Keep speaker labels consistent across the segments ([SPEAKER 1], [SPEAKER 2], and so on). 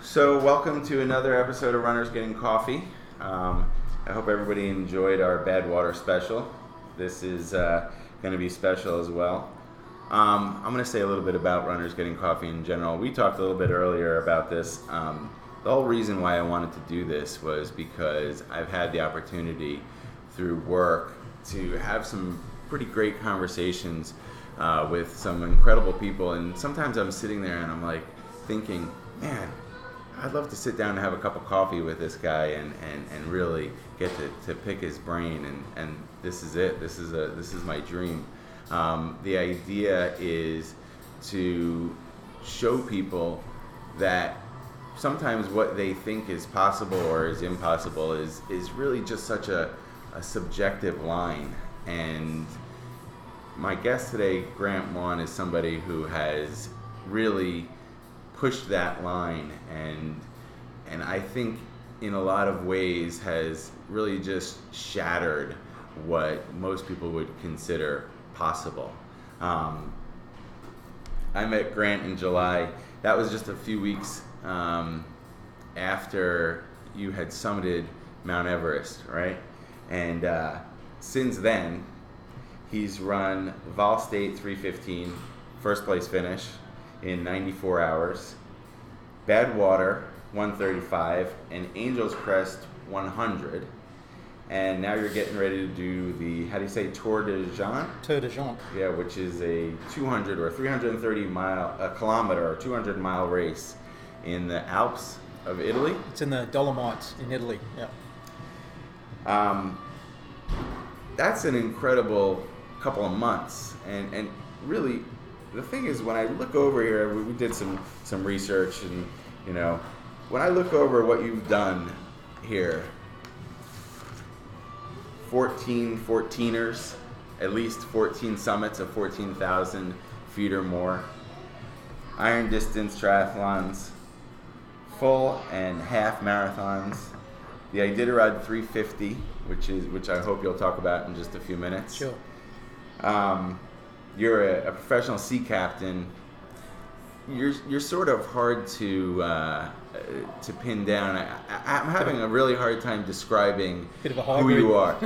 [SPEAKER 1] So welcome to another episode of Runners Getting Coffee. I hope everybody enjoyed our Badwater special. This is going to be special as well. I'm going to say a little bit about Runners Getting Coffee in general. We talked a little bit earlier about this. The whole reason why I wanted to do this was because I've had the opportunity through work to have some pretty great conversations with some incredible people, and sometimes I'm sitting there and I'm like thinking, man, I'd love to sit down and have a cup of coffee with this guy and really get to pick his brain, and this is it. This is my dream. The idea is to show people that sometimes what they think is possible or is impossible is really just such a subjective line. And my guest today, Grant Maughan, is somebody who has really pushed that line, and I think in a lot of ways has really just shattered what most people would consider possible. I met Grant in July. That was just a few weeks after you had summited Mount Everest, right? And since then, he's run Vol State 315, first place finish in 94 hours, Badwater 135, and Angel's Crest 100. And now you're getting ready to do the, how do you say, Tour de Jean?
[SPEAKER 2] Tour de Jean.
[SPEAKER 1] Yeah, which is a 200 or 330 kilometer or 200 mile race in the Alps of Italy.
[SPEAKER 2] It's in the Dolomites in Italy, yeah.
[SPEAKER 1] That's an incredible couple of months, and really the thing is, when I look over here, we did some research, and you know, when I look over what you've done here, 14ers, at least 14 summits of 14,000 feet or more, iron distance triathlons, full and half marathons, the Iditarod 350, which I hope you'll talk about in just a few minutes.
[SPEAKER 2] Sure.
[SPEAKER 1] You're a professional sea captain. You're sort of hard to pin down. I'm having a really hard time describing who you are.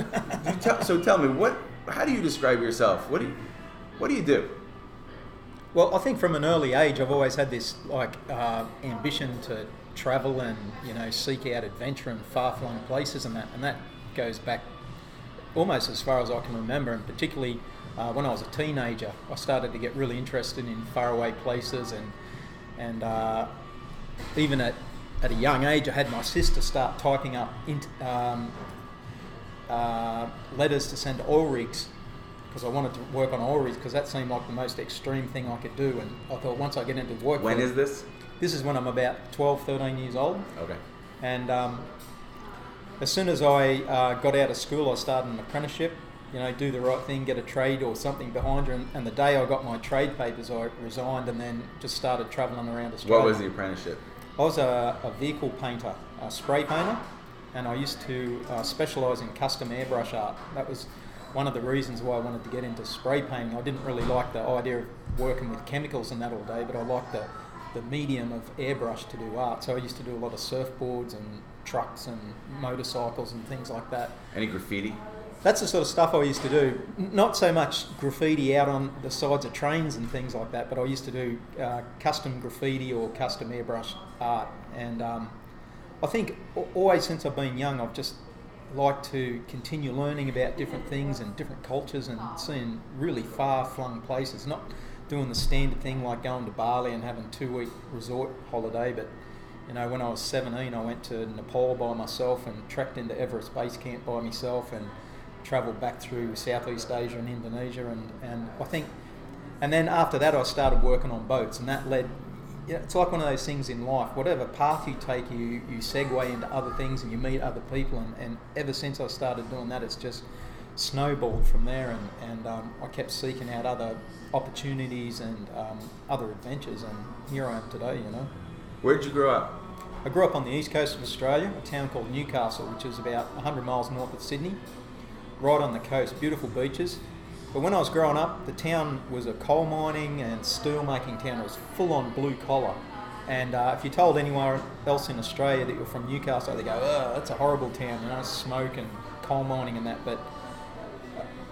[SPEAKER 1] So tell me, how do you describe yourself? What do you do?
[SPEAKER 2] Well, I think from an early age, I've always had this ambition to travel and seek out adventure in far-flung places, and that goes back almost as far as I can remember, and particularly when I was a teenager, I started to get really interested in faraway places, and even at a young age, I had my sister start typing up letters to send to oil rigs, because I wanted to work on oil rigs, because that seemed like the most extreme thing I could do, and I thought once I get into work...
[SPEAKER 1] When is this?
[SPEAKER 2] This is when I'm about 12, 13 years old.
[SPEAKER 1] Okay.
[SPEAKER 2] And as soon as I got out of school, I started an apprenticeship. Do the right thing, get a trade or something behind you. And the day I got my trade papers, I resigned and then just started travelling around Australia.
[SPEAKER 1] What was the apprenticeship?
[SPEAKER 2] I was a vehicle painter, a spray painter, and I used to specialise in custom airbrush art. That was one of the reasons why I wanted to get into spray painting. I didn't really like the idea of working with chemicals and that all day, but I liked the medium of airbrush to do art. So I used to do a lot of surfboards and trucks and motorcycles and things like that.
[SPEAKER 1] Any graffiti?
[SPEAKER 2] That's the sort of stuff I used to do. Not so much graffiti out on the sides of trains and things like that, but I used to do custom graffiti or custom airbrush art. And I think always since I've been young, I've just liked to continue learning about different things and different cultures and seeing really far-flung places. Not doing the standard thing like going to Bali and having a 2-week resort holiday, but when I was 17, I went to Nepal by myself and trekked into Everest Base Camp by myself and travelled back through Southeast Asia and Indonesia, and I think, and then after that I started working on boats, and that led, it's like one of those things in life, whatever path you take, you segue into other things and you meet other people, and ever since I started doing that, it's just snowballed from there, and I kept seeking out other opportunities and other adventures, and here I am today.
[SPEAKER 1] Where did you grow up?
[SPEAKER 2] I grew up on the east coast of Australia, a town called Newcastle, which is about 100 miles north of Sydney, right on the coast, beautiful beaches. But when I was growing up, the town was a coal mining and steel making town. It was full on blue collar. And if you told anyone else in Australia that you're from Newcastle, they go, "Oh, that's a horrible town, smoke and coal mining and that." But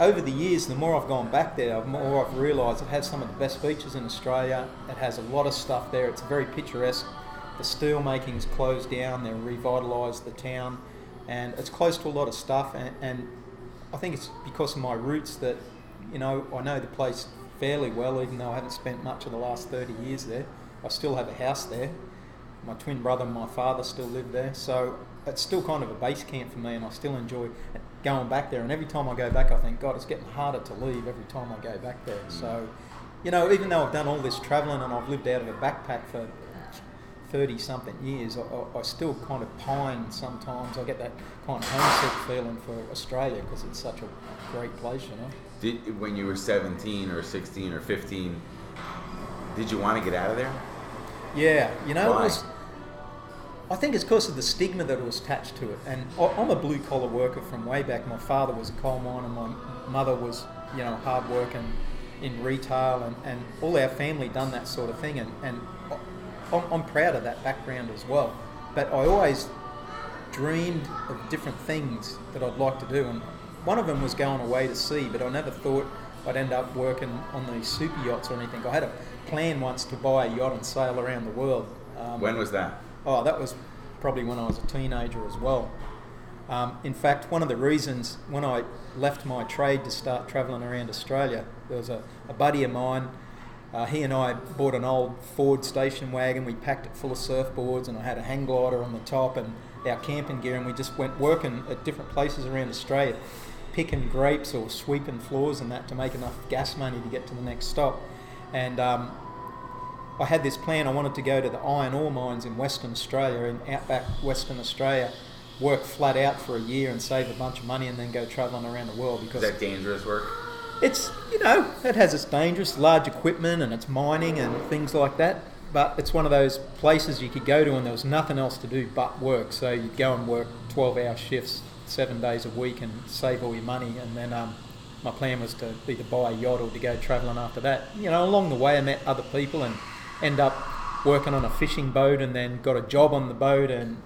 [SPEAKER 2] over the years, the more I've gone back there, the more I've realised it has some of the best beaches in Australia. It has a lot of stuff there. It's very picturesque. The steel making's closed down. They've revitalised the town, and it's close to a lot of stuff. And I think it's because of my roots that, I know the place fairly well, even though I haven't spent much of the last 30 years there. I still have a house there. My twin brother and my father still live there, so it's still kind of a base camp for me, and I still enjoy going back there. And every time I go back, I think, God, it's getting harder to leave every time I go back there. So, even though I've done all this travelling and I've lived out of a backpack for 30-something years, I still kind of pine sometimes. I get that kind of homesick feeling for Australia because it's such a great place,
[SPEAKER 1] When you were 17 or 16 or 15, did you want to get out of there?
[SPEAKER 2] Yeah,
[SPEAKER 1] Why?
[SPEAKER 2] I think it's because of the stigma that was attached to it. And I'm a blue-collar worker from way back. My father was a coal miner. My mother was, hard working in retail. And all our family done that sort of thing. And I'm proud of that background as well. But I always dreamed of different things that I'd like to do. And one of them was going away to sea, but I never thought I'd end up working on these super yachts or anything. I had a plan once to buy a yacht and sail around the world.
[SPEAKER 1] When was that?
[SPEAKER 2] Oh, that was probably when I was a teenager as well. In fact, one of the reasons when I left my trade to start travelling around Australia, there was a buddy of mine. He and I bought an old Ford station wagon. We packed it full of surfboards, and I had a hang glider on the top and our camping gear, and we just went working at different places around Australia, picking grapes or sweeping floors and that to make enough gas money to get to the next stop. And I had this plan. I wanted to go to the iron ore mines in Western Australia, in outback Western Australia, work flat out for a year and save a bunch of money and then go travelling around the world. Because
[SPEAKER 1] is that dangerous work?
[SPEAKER 2] It's, it has its dangerous, large equipment and it's mining and things like that. But it's one of those places you could go to and there was nothing else to do but work. So you'd go and work 12-hour shifts 7 days a week and save all your money. And then my plan was to either buy a yacht or to go travelling after that. Along the way I met other people and end up working on a fishing boat, and then got a job on the boat and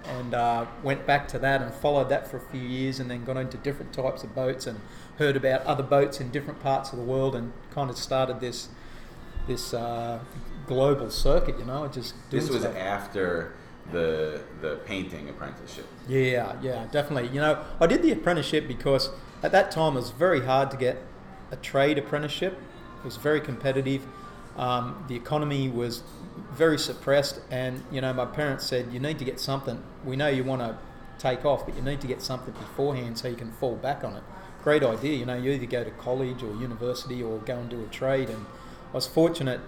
[SPEAKER 2] went back to that and followed that for a few years, and then got into different types of boats and heard about other boats in different parts of the world and kind of started this global circuit, just doing
[SPEAKER 1] This was
[SPEAKER 2] stuff.
[SPEAKER 1] after the painting apprenticeship.
[SPEAKER 2] Yeah, definitely. I did the apprenticeship because at that time it was very hard to get a trade apprenticeship. It was very competitive. The economy was very suppressed, and my parents said, you need to get something. We know you want to take off, but you need to get something beforehand so you can fall back on it. Great idea. You either go to college or university or go and do a trade. And I was fortunate,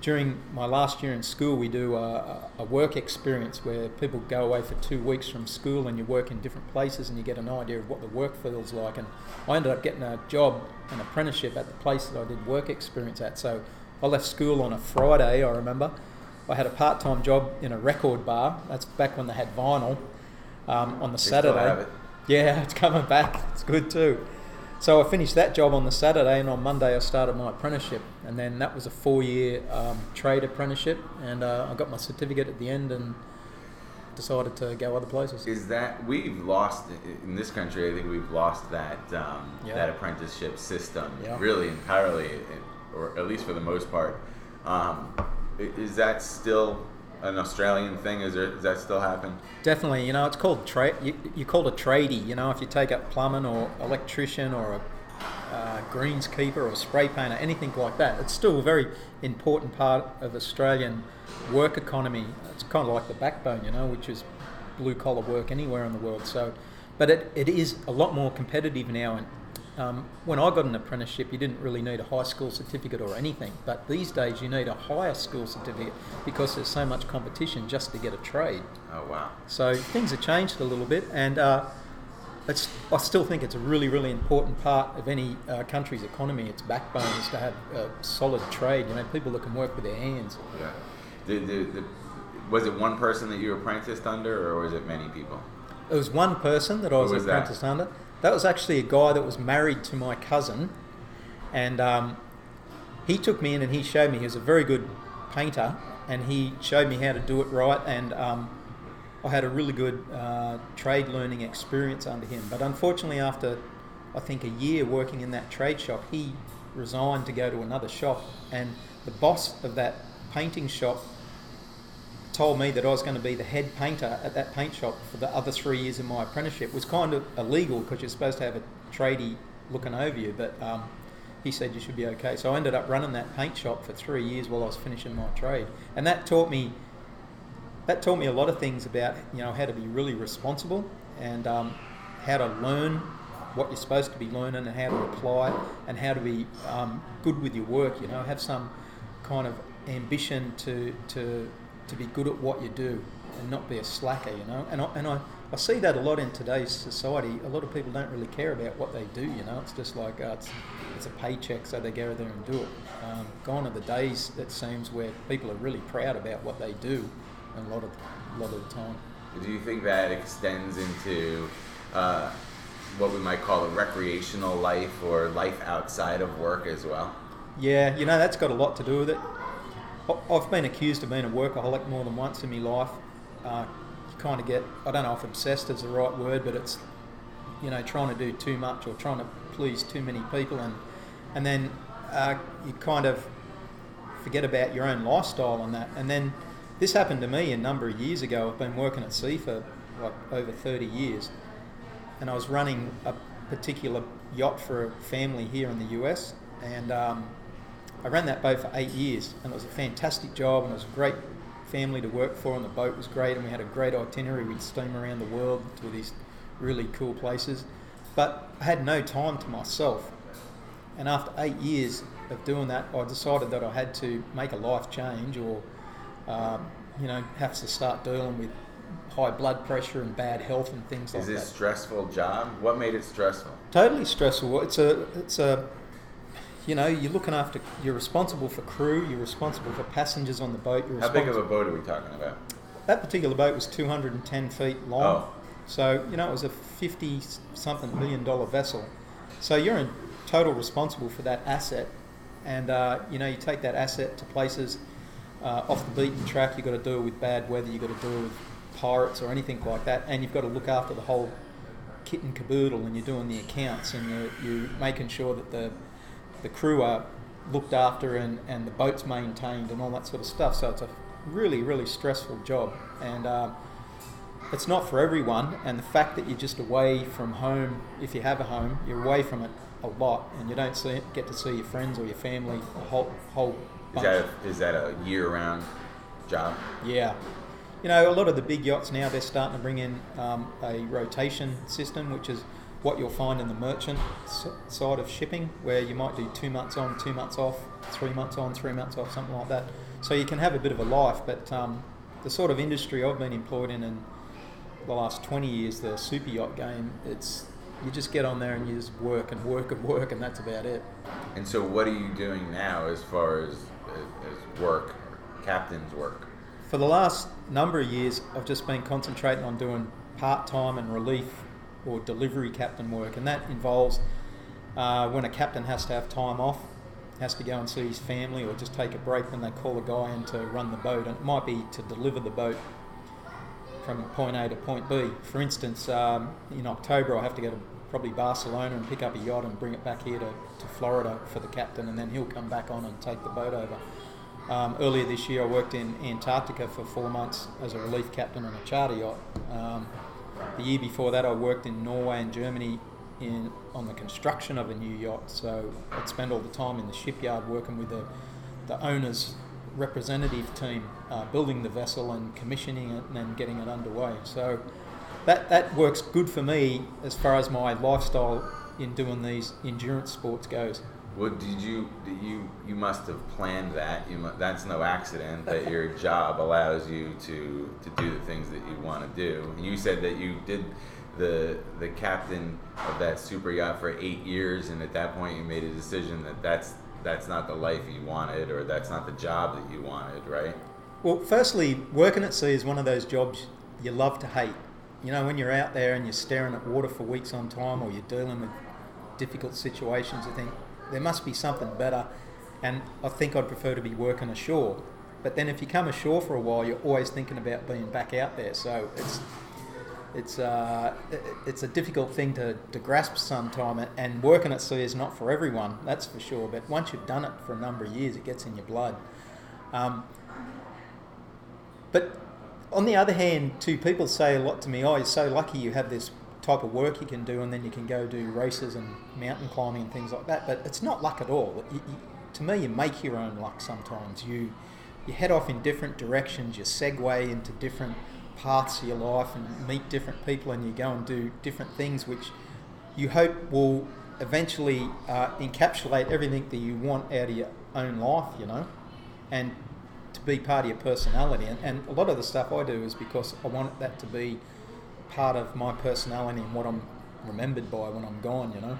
[SPEAKER 2] during my last year in school, we do a work experience where people go away for 2 weeks from school and you work in different places and you get an idea of what the work feels like. And I ended up getting a job, an apprenticeship at the place that I did work experience at. So I left school on a Friday, I remember. I had a part-time job in a record bar. That's back when they had vinyl. On the Saturday.
[SPEAKER 1] Still have it.
[SPEAKER 2] Yeah, it's coming back. It's good too. So I finished that job on the Saturday, and on Monday I started my apprenticeship. And then that was a 4-year trade apprenticeship, and I got my certificate at the end and decided to go other places.
[SPEAKER 1] Is that we've lost in this country? I think we've lost that that apprenticeship system really entirely, or at least for the most part. Is that still an Australian thing? Does that still happen?
[SPEAKER 2] Definitely. It's called you're called a tradie. If you take up plumbing or electrician or a greenskeeper or a spray painter, anything like that, it's still a very important part of Australian work economy. It's kind of like the backbone, which is blue collar work anywhere in the world. So, but it is a lot more competitive now. And when I got an apprenticeship, you didn't really need a high school certificate or anything. But these days, you need a higher school certificate because there's so much competition just to get a trade.
[SPEAKER 1] Oh wow!
[SPEAKER 2] So things have changed a little bit, and I still think it's a really, really important part of any country's economy. Its backbone is to have a solid trade. People that can work with their hands.
[SPEAKER 1] Yeah. Was it one person that you apprenticed under, or was it many people?
[SPEAKER 2] It was one person that I was apprenticed under. That was actually a guy that was married to my cousin, and he took me in and he showed me. He was a very good painter, and he showed me how to do it right, and I had a really good trade learning experience under him. But unfortunately, after I think a year working in that trade shop, he resigned to go to another shop, and the boss of that painting shop told me that I was going to be the head painter at that paint shop for the other 3 years of my apprenticeship. It was kind of illegal because you're supposed to have a tradie looking over you, but he said you should be okay. So I ended up running that paint shop for 3 years while I was finishing my trade, and that taught me a lot of things about, how to be really responsible, and how to learn what you're supposed to be learning, and how to apply it, and how to be good with your work. Have some kind of ambition to be good at what you do and not be a slacker. And I see that a lot in today's society. A lot of people don't really care about what they do. It's just like it's a paycheck, so they go there and do it. Gone are the days, it seems, where people are really proud about what they do, and a lot of the time.
[SPEAKER 1] Do you think that extends into what we might call a recreational life, or life outside of work as well?
[SPEAKER 2] Yeah, that's got a lot to do with it. I've been accused of being a workaholic more than once in my life. You kind of get, I don't know if obsessed is the right word, but it's, trying to do too much or trying to please too many people, and then you kind of forget about your own lifestyle and that. And then this happened to me a number of years ago. I've been working at sea for like over 30 years, and I was running a particular yacht for a family here in the US, and I ran that boat for 8 years, and it was a fantastic job, and it was a great family to work for, and the boat was great, and we had a great itinerary. We'd steam around the world to these really cool places, but I had no time to myself. And after 8 years of doing that, I decided that I had to make a life change, or have to start dealing with high blood pressure and bad health and things like that.
[SPEAKER 1] Is this a stressful job? What made it stressful?
[SPEAKER 2] Totally stressful. It's a you're looking after, you're responsible for crew, you're responsible for passengers on the boat.
[SPEAKER 1] How big of a boat are we talking about?
[SPEAKER 2] That particular boat was 210 feet long.
[SPEAKER 1] Oh.
[SPEAKER 2] So, it was a $50-something million vessel. So you're in total responsible for that asset. And, you take that asset to places off the beaten track. You've got to deal with bad weather, you've got to deal with pirates or anything like that. And you've got to look after the whole kit and caboodle, and you're doing the accounts, and you're making sure that the crew are looked after, and the boat's maintained, and all that sort of stuff. So it's a really, really stressful job, and it's not for everyone. And the fact that you're just away from home, if you have a home, you're away from it a lot, and you don't get to see your friends or your family a whole bunch.
[SPEAKER 1] Is that a year-round job?
[SPEAKER 2] Yeah. A lot of the big yachts now, they're starting to bring in a rotation system, which is what you'll find in the merchant side of shipping, where you might do 2 months on, 2 months off, 3 months on, 3 months off, something like that. So you can have a bit of a life, but the sort of industry I've been employed in the last 20 years, the super yacht game, you just get on there and you just work and work and work, and that's about it.
[SPEAKER 1] And so what are you doing now as far as work, captain's work?
[SPEAKER 2] For the last number of years, I've just been concentrating on doing part-time and relief or delivery captain work, and that involves when a captain has to have time off, has to go and see his family, or just take a break, then they call a guy in to run the boat, and it might be to deliver the boat from point A to point B. For instance, in October I have to go to probably Barcelona and pick up a yacht and bring it back here to Florida for the captain, and then he'll come back on and take the boat over. Earlier this year I worked in Antarctica for 4 months as a relief captain on a charter yacht. The year before that I worked in Norway and Germany on the construction of a new yacht, so I'd spend all the time in the shipyard working with the owner's representative team, building the vessel and commissioning it and then getting it underway. So that works good for me as far as my lifestyle in doing these endurance sports goes.
[SPEAKER 1] Well, you must have planned that. That's no accident that your job allows you to do the things that you want to do. And you said that you did the captain of that super yacht for 8 years, and at that point you made a decision that that's not the life you wanted, or that's not the job that you wanted, right?
[SPEAKER 2] Well, firstly, working at sea is one of those jobs you love to hate. When you're out there and you're staring at water for weeks on time, or you're dealing with difficult situations, you think, there must be something better, and I think I'd prefer to be working ashore. But then if you come ashore for a while, you're always thinking about being back out there. So it's a difficult thing to grasp sometime, and working at sea is not for everyone, that's for sure. But once you've done it for a number of years, it gets in your blood. But on the other hand, too, people say a lot to me, oh, you're so lucky you have this type of work you can do, and then you can go do races and mountain climbing and things like that. But it's not luck at all. To me, you make your own luck sometimes. You head off in different directions, you segue into different paths of your life and meet different people, and you go and do different things which you hope will eventually encapsulate everything that you want out of your own life, and to be part of your personality. And a lot of the stuff I do is because I want that to be part of my personality and what I'm remembered by when I'm gone,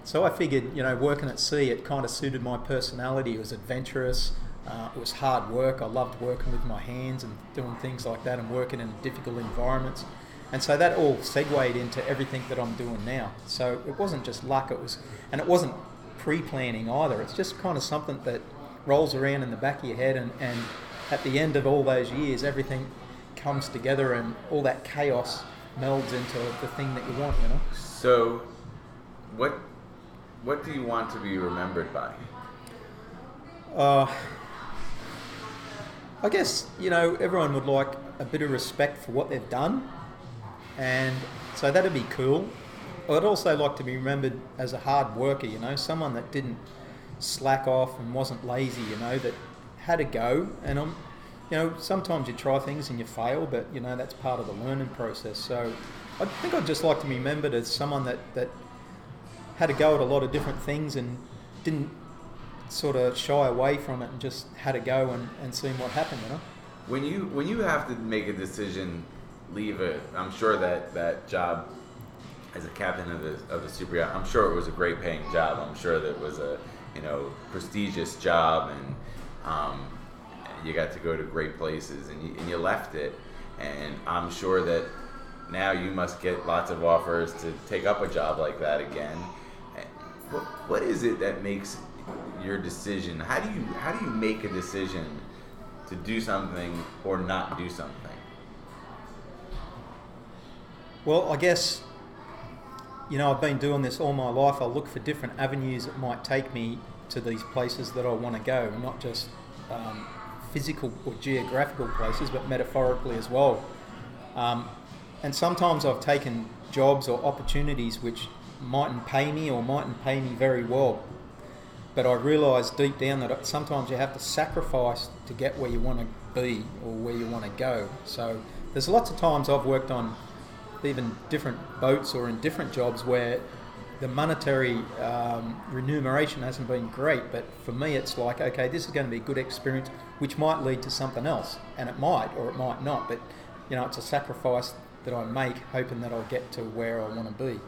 [SPEAKER 2] So I figured, working at sea, it kind of suited my personality. It was adventurous. It was hard work. I loved working with my hands and doing things like that and working in difficult environments. And so that all segued into everything that I'm doing now. So it wasn't just luck, it wasn't pre-planning either. It's just kind of something that rolls around in the back of your head, and at the end of all those years, everything comes together and all that chaos melds into the thing that you want,
[SPEAKER 1] So what do you want to be remembered by?
[SPEAKER 2] I guess, everyone would like a bit of respect for what they've done, and so that'd be cool. I'd also like to be remembered as a hard worker, someone that didn't slack off and wasn't lazy, that had a go. And sometimes you try things and you fail, but, that's part of the learning process. So I think I'd just like to be remembered as someone that had a go at a lot of different things and didn't sort of shy away from it and just had a go and seen what happened,
[SPEAKER 1] When you have to make a decision, leave it. I'm sure that job as a captain of the super yacht, I'm sure it was a great paying job. I'm sure that it was a prestigious job, and you got to go to great places, and you left it. And I'm sure that now you must get lots of offers to take up a job like that again. What is it that makes your decision? How do you make a decision to do something or not do something?
[SPEAKER 2] Well, I guess, I've been doing this all my life. I look for different avenues that might take me to these places that I want to go, not just physical or geographical places, but metaphorically as well. And sometimes I've taken jobs or opportunities which mightn't pay me or mightn't pay me very well. But I realise deep down that sometimes you have to sacrifice to get where you want to be or where you want to go. So there's lots of times I've worked on even different boats or in different jobs where the monetary remuneration hasn't been great, but for me it's like, okay, this is going to be a good experience which might lead to something else, and it might or it might not, but it's a sacrifice that I make hoping that I'll get to where I want to be.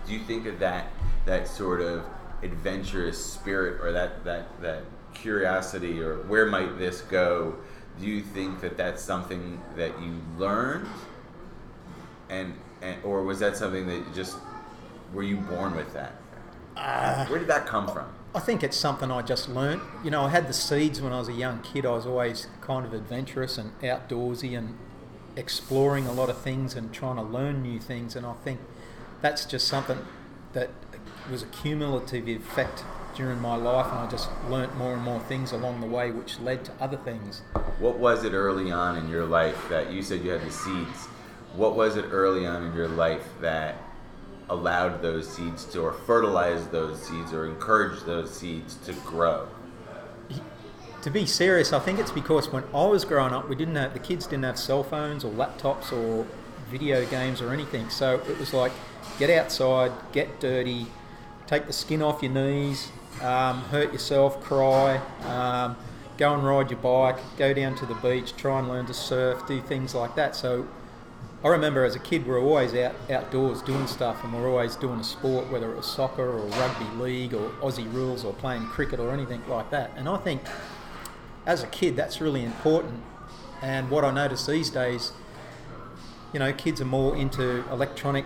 [SPEAKER 1] Do you think that sort of adventurous spirit or that curiosity or where might this go, do you think that that's something that you learned and or was that something that were you born with that? Where did that come from?
[SPEAKER 2] I think it's something I just learnt. I had the seeds when I was a young kid. I was always kind of adventurous and outdoorsy and exploring a lot of things and trying to learn new things, and I think that's just something that was a cumulative effect during my life, and I just learnt more and more things along the way which led to other things.
[SPEAKER 1] What was it early on in your life that you said you had the seeds? What was it early on in your life that allowed those seeds to, or fertilized those seeds, or encouraged those seeds to grow?
[SPEAKER 2] To be serious, I think it's because when I was growing up, the kids didn't have cell phones or laptops or video games or anything. So it was like, get outside, get dirty, take the skin off your knees, hurt yourself, cry, go and ride your bike, go down to the beach, try and learn to surf, do things like that. So I remember as a kid we were always outdoors doing stuff, and we were always doing a sport, whether it was soccer or rugby league or Aussie rules or playing cricket or anything like that. And I think as a kid that's really important. And what I notice these days, kids are more into electronic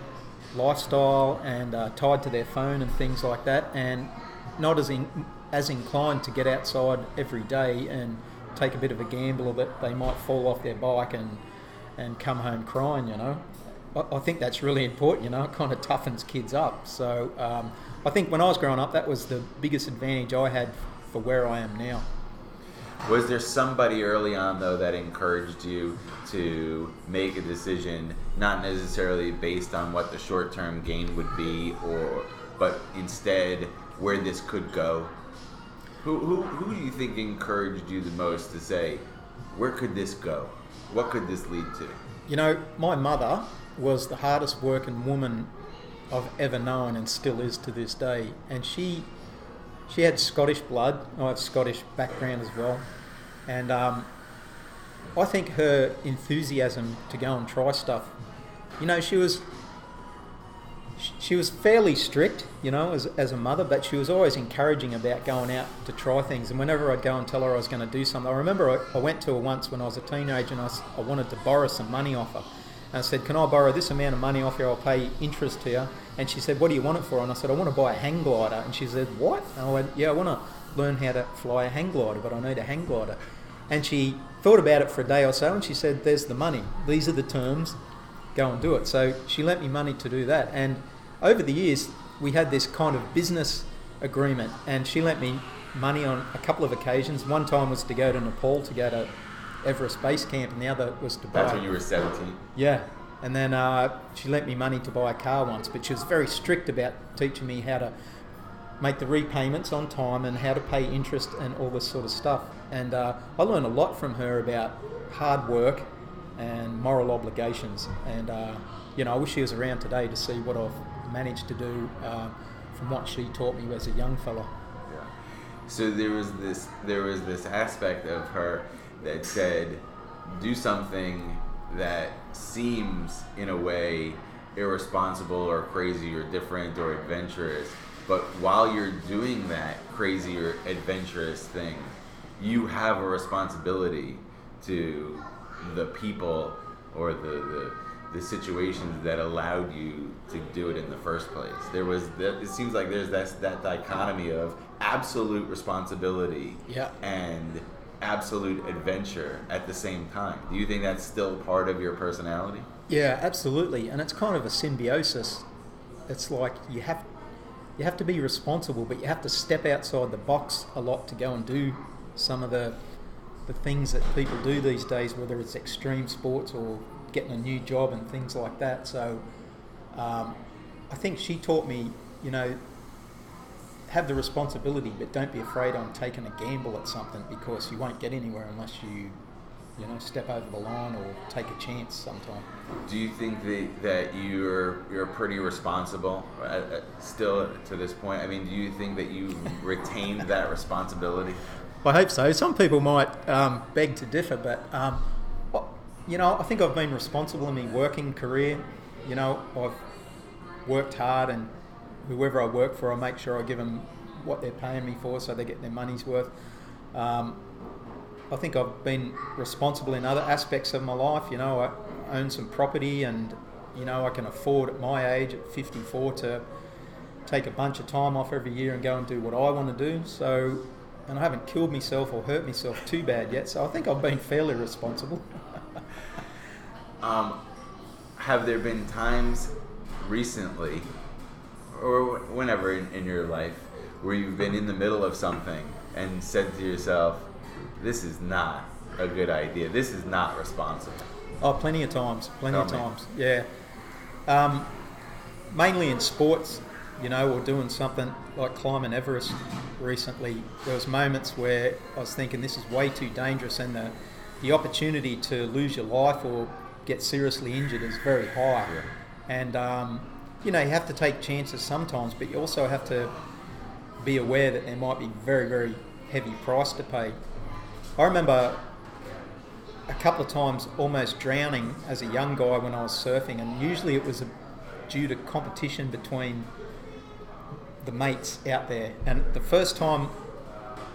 [SPEAKER 2] lifestyle and tied to their phone and things like that, and not as inclined to get outside every day and take a bit of a gamble, or that they might fall off their bike and come home crying, you know. I think that's really important, you know. It kind of toughens kids up. So I think when I was growing up, that was the biggest advantage I had for where I am now.
[SPEAKER 1] Was there somebody early on, though, that encouraged you to make a decision, not necessarily based on what the short-term gain would be, but instead where this could go? Who do you think encouraged you the most to say, where could this go? What could this lead to?
[SPEAKER 2] You know, my mother was the hardest working woman I've ever known, and still is to this day. And she had Scottish blood. I have Scottish background as well. And I think her enthusiasm to go and try stuff, you know, she was fairly strict, you know, as a mother, but she was always encouraging about going out to try things. And whenever I'd go and tell her I was going to do something, I remember I went to her once when I was a teenager, and I wanted to borrow some money off her. And I said, can I borrow this amount of money off you? I'll pay interest to you. And she said, what do you want it for? And I said, I want to buy a hang glider. And she said, what? And I went, yeah, I want to learn how to fly a hang glider, but I need a hang glider. And she thought about it for a day or so, and she said, there's the money. These are the terms. Go and do it. So she lent me money to do that. And over the years, we had this kind of business agreement, and she lent me money on a couple of occasions. One time was to go to Nepal to go to Everest Base Camp, and the other was to buy...
[SPEAKER 1] That's when you were 17?
[SPEAKER 2] Yeah. And then she lent me money to buy a car once, but she was very strict about teaching me how to make the repayments on time and how to pay interest and all this sort of stuff. And I learned a lot from her about hard work and moral obligations. And, you know, I wish she was around today to see what I've managed to do from what she taught me as a young fella.
[SPEAKER 1] Yeah. So there was this aspect of her that said, do something that seems in a way irresponsible or crazy or different or adventurous, but while you're doing that crazy or adventurous thing, you have a responsibility to the people or the situations that allowed you to do it in the first place. It seems like there's that dichotomy of absolute responsibility and absolute adventure at the same time. Do you think that's still part of your personality?
[SPEAKER 2] Yeah, absolutely. And it's kind of a symbiosis. It's like you have to be responsible, but you have to step outside the box a lot to go and do some of the things that people do these days, whether it's extreme sports or getting a new job and things like that. So I think she taught me, you know, have the responsibility, but don't be afraid on taking a gamble at something, because you won't get anywhere unless you step over the line or take a chance sometime.
[SPEAKER 1] Do you think that you're pretty responsible still to this point? I mean, do you think that you've retained that responsibility?
[SPEAKER 2] I hope so. Some people might beg to differ, but you know, I think I've been responsible in my working career. You know, I've worked hard, and whoever I work for, I make sure I give them what they're paying me for, so they get their money's worth. I think I've been responsible in other aspects of my life. You know, I own some property, and you know, I can afford at my age, at 54, to take a bunch of time off every year and go and do what I want to do. So, and I haven't killed myself or hurt myself too bad yet. So I think I've been fairly responsible.
[SPEAKER 1] Have there been times recently, or whenever in your life, where you've been in the middle of something and said to yourself, this is not a good idea, this is not responsible?
[SPEAKER 2] Oh, plenty of times. Yeah. Mainly in sports, you know, or doing something like climbing Everest recently. There was moments where I was thinking this is way too dangerous, and the opportunity to lose your life or get seriously injured is very high.
[SPEAKER 1] Yeah.
[SPEAKER 2] And you know, you have to take chances sometimes, but you also have to be aware that there might be very, very heavy price to pay. I remember a couple of times almost drowning as a young guy when I was surfing, and usually it was due to competition between the mates out there. And the first time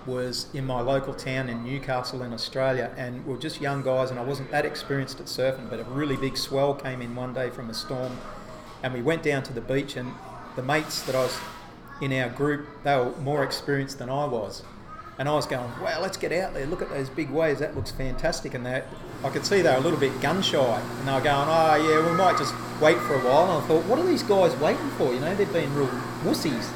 [SPEAKER 2] was in my local town in Newcastle in Australia, and we were just young guys, and I wasn't that experienced at surfing, but a really big swell came in one day from a storm, and we went down to the beach, and the mates that I was in our group, they were more experienced than I was. And I was going, wow, let's get out there, look at those big waves, that looks fantastic. And I could see they were a little bit gun shy, and they were going, oh yeah, we might just wait for a while. And I thought, what are these guys waiting for? You know, they've been real wussies.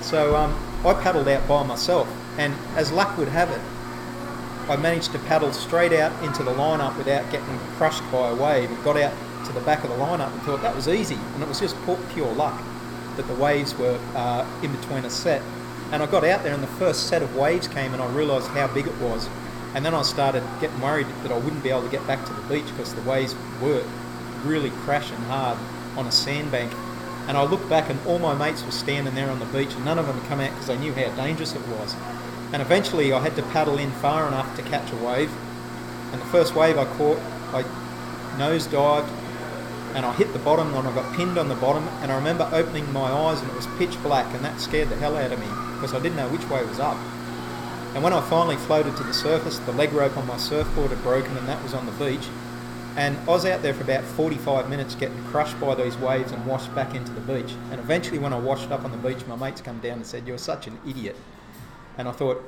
[SPEAKER 2] So I paddled out by myself, and as luck would have it, I managed to paddle straight out into the lineup without getting crushed by a wave, and got out to the back of the lineup and thought that was easy. And it was just pure luck that the waves were in between a set. And I got out there and the first set of waves came and I realised how big it was. And then I started getting worried that I wouldn't be able to get back to the beach because the waves were really crashing hard on a sandbank. And I looked back and all my mates were standing there on the beach and none of them had come out because they knew how dangerous it was. And eventually I had to paddle in far enough to catch a wave. And the first wave I caught, I nosedived and I hit the bottom and I got pinned on the bottom. And I remember opening my eyes and it was pitch black, and that scared the hell out of me because I didn't know which way was up. And when I finally floated to the surface, the leg rope on my surfboard had broken and that was on the beach. And I was out there for about 45 minutes getting crushed by these waves and washed back into the beach. And eventually when I washed up on the beach, my mates come down and said, "You're such an idiot." And I thought,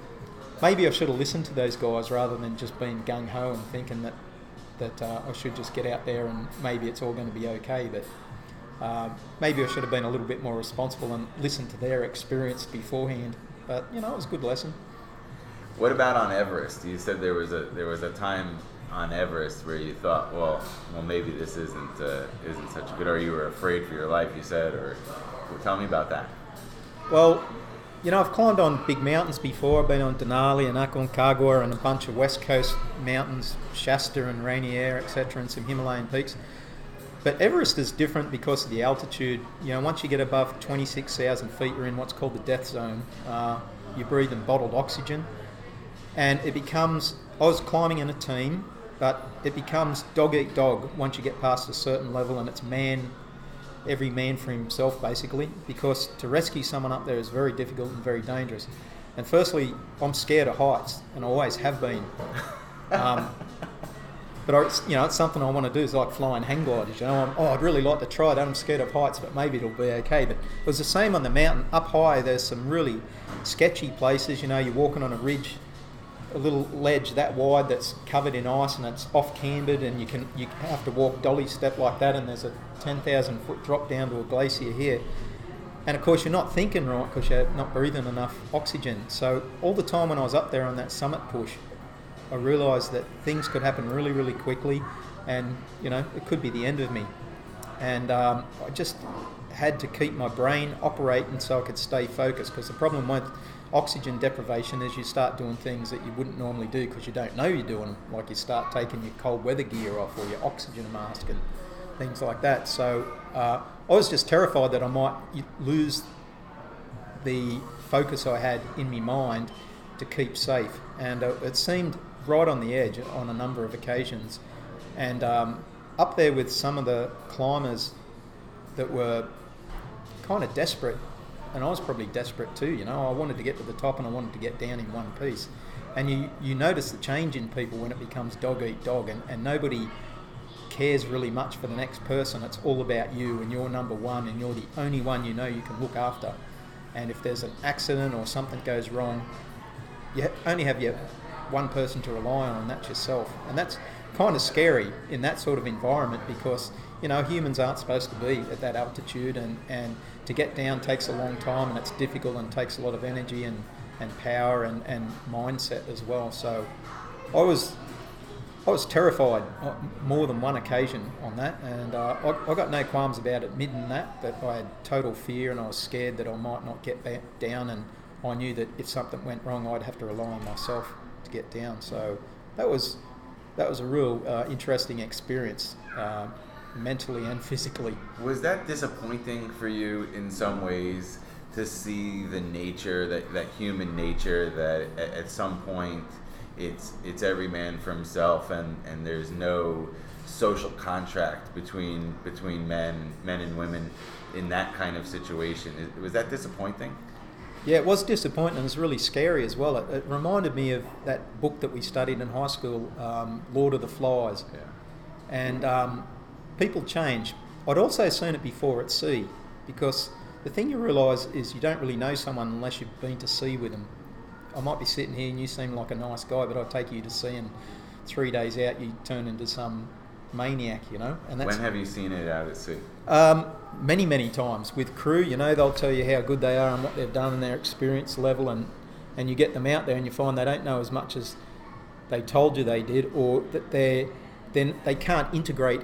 [SPEAKER 2] maybe I should have listened to those guys rather than just being gung-ho and thinking that I should just get out there and maybe it's all going to be okay. But maybe I should have been a little bit more responsible and listened to their experience beforehand. But, you know, it was a good lesson.
[SPEAKER 1] What about on Everest? You said there was a time on Everest where you thought, well, maybe this isn't such a good, or you were afraid for your life, you said, or tell me about that.
[SPEAKER 2] Well, you know, I've climbed on big mountains before. I've been on Denali and Aconcagua and a bunch of west coast mountains, Shasta and Rainier, etc., and some Himalayan peaks. But Everest is different because of the altitude. You know, once you get above 26,000 feet, you're in what's called the death zone. You breathe in bottled oxygen. And it becomes, I was climbing in a team, but it becomes dog eat dog once you get past a certain level, and it's every man for himself basically, because to rescue someone up there is very difficult and very dangerous. And firstly, I'm scared of heights, and I always have been. But it's something I want to do. It's like flying hang gliders. You know, I'd really like to try that. I'm scared of heights, but maybe it'll be okay. But it was the same on the mountain. Up high, there's some really sketchy places. You know, you're walking on a ridge, a little ledge that wide that's covered in ice and it's off cambered, and you have to walk dolly step like that, and there's a 10,000 foot drop down to a glacier here. And of course you're not thinking right because you're not breathing enough oxygen. So all the time when I was up there on that summit push, I realised that things could happen really, really quickly, and you know, it could be the end of me. And I just had to keep my brain operating so I could stay focused, because the problem with oxygen deprivation is you start doing things that you wouldn't normally do because you don't know you're doing them, like you start taking your cold weather gear off or your oxygen mask and things like that. So I was just terrified that I might lose the focus I had in my mind to keep safe, and it seemed right on the edge on a number of occasions. And up there with some of the climbers that were kind of desperate, and I was probably desperate too, you know. I wanted to get to the top and I wanted to get down in one piece. And you notice the change in people when it becomes dog eat dog, and nobody cares really much for the next person. It's all about you, and you're number one, and you're the only one you know you can look after. And if there's an accident or something goes wrong, you only have your one person to rely on, and that's yourself. And that's kind of scary in that sort of environment, because you know, humans aren't supposed to be at that altitude, and to get down takes a long time, and it's difficult and takes a lot of energy and power and mindset as well. So I was terrified more than one occasion on that, and I got no qualms about admitting that I had total fear, and I was scared that I might not get back down, and I knew that if something went wrong I'd have to rely on myself to get down. So that was a real interesting experience, mentally and physically.
[SPEAKER 1] Was that disappointing for you in some ways, to see the nature, that human nature, that at some point it's every man for himself, and there's no social contract between men and women in that kind of situation? Was that disappointing?
[SPEAKER 2] Yeah, it was disappointing. It was really scary as well. It reminded me of that book that we studied in high school, Lord of the Flies.
[SPEAKER 1] Yeah.
[SPEAKER 2] And people change. I'd also seen it before at sea, because the thing you realise is you don't really know someone unless you've been to sea with them. I might be sitting here and you seem like a nice guy, but I'll take you to sea, and 3 days out you turn into some maniac, you know. And that's,
[SPEAKER 1] when have you seen it out at sea?
[SPEAKER 2] Many, many times with crew. You know, they'll tell you how good they are and what they've done and their experience level, and you get them out there and you find they don't know as much as they told you they did, or that they can't integrate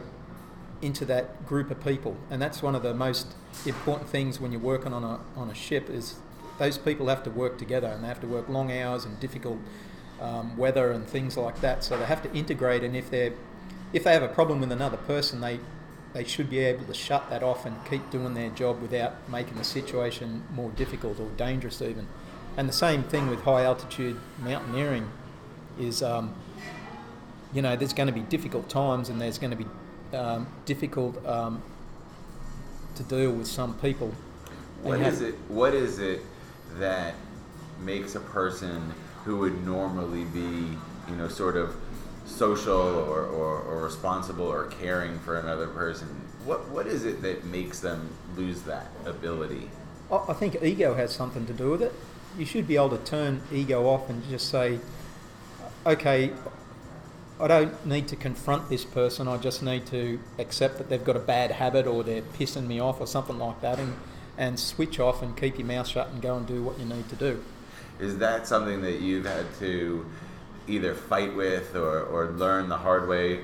[SPEAKER 2] into that group of people. And that's one of the most important things when you're working on a ship, is those people have to work together, and they have to work long hours and difficult weather and things like that. So they have to integrate, and if they have a problem with another person, they should be able to shut that off and keep doing their job without making the situation more difficult or dangerous even. And the same thing with high altitude mountaineering is, you know, there's going to be difficult times, and there's going to be difficult to deal with some people.
[SPEAKER 1] What is it that makes a person who would normally be, you know, sort of social or responsible or caring for another person, what is it that makes them lose that ability?
[SPEAKER 2] I think ego has something to do with it. You should be able to turn ego off and just say, okay, I don't need to confront this person, I just need to accept that they've got a bad habit or they're pissing me off or something like that, and switch off and keep your mouth shut and go and do what you need to do.
[SPEAKER 1] Is that something that you've had to either fight with or learn the hard way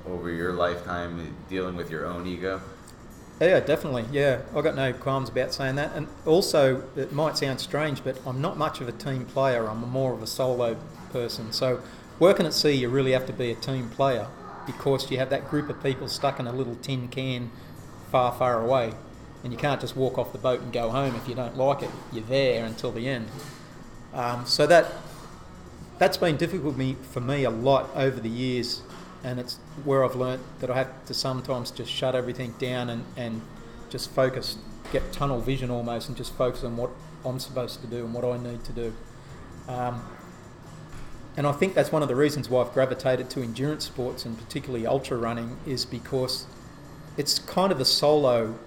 [SPEAKER 1] over your lifetime, dealing with your own ego?
[SPEAKER 2] Yeah, definitely, yeah. I've got no qualms about saying that. And also, it might sound strange, but I'm not much of a team player. I'm more of a solo person. So working at sea, you really have to be a team player, because you have that group of people stuck in a little tin can far, far away, and you can't just walk off the boat and go home if you don't like it. You're there until the end. So that's been difficult for me a lot over the years, and it's where I've learnt that I have to sometimes just shut everything down and just focus, get tunnel vision almost, and just focus on what I'm supposed to do and what I need to do. And I think that's one of the reasons why I've gravitated to endurance sports, and particularly ultra running, is because it's kind of a solo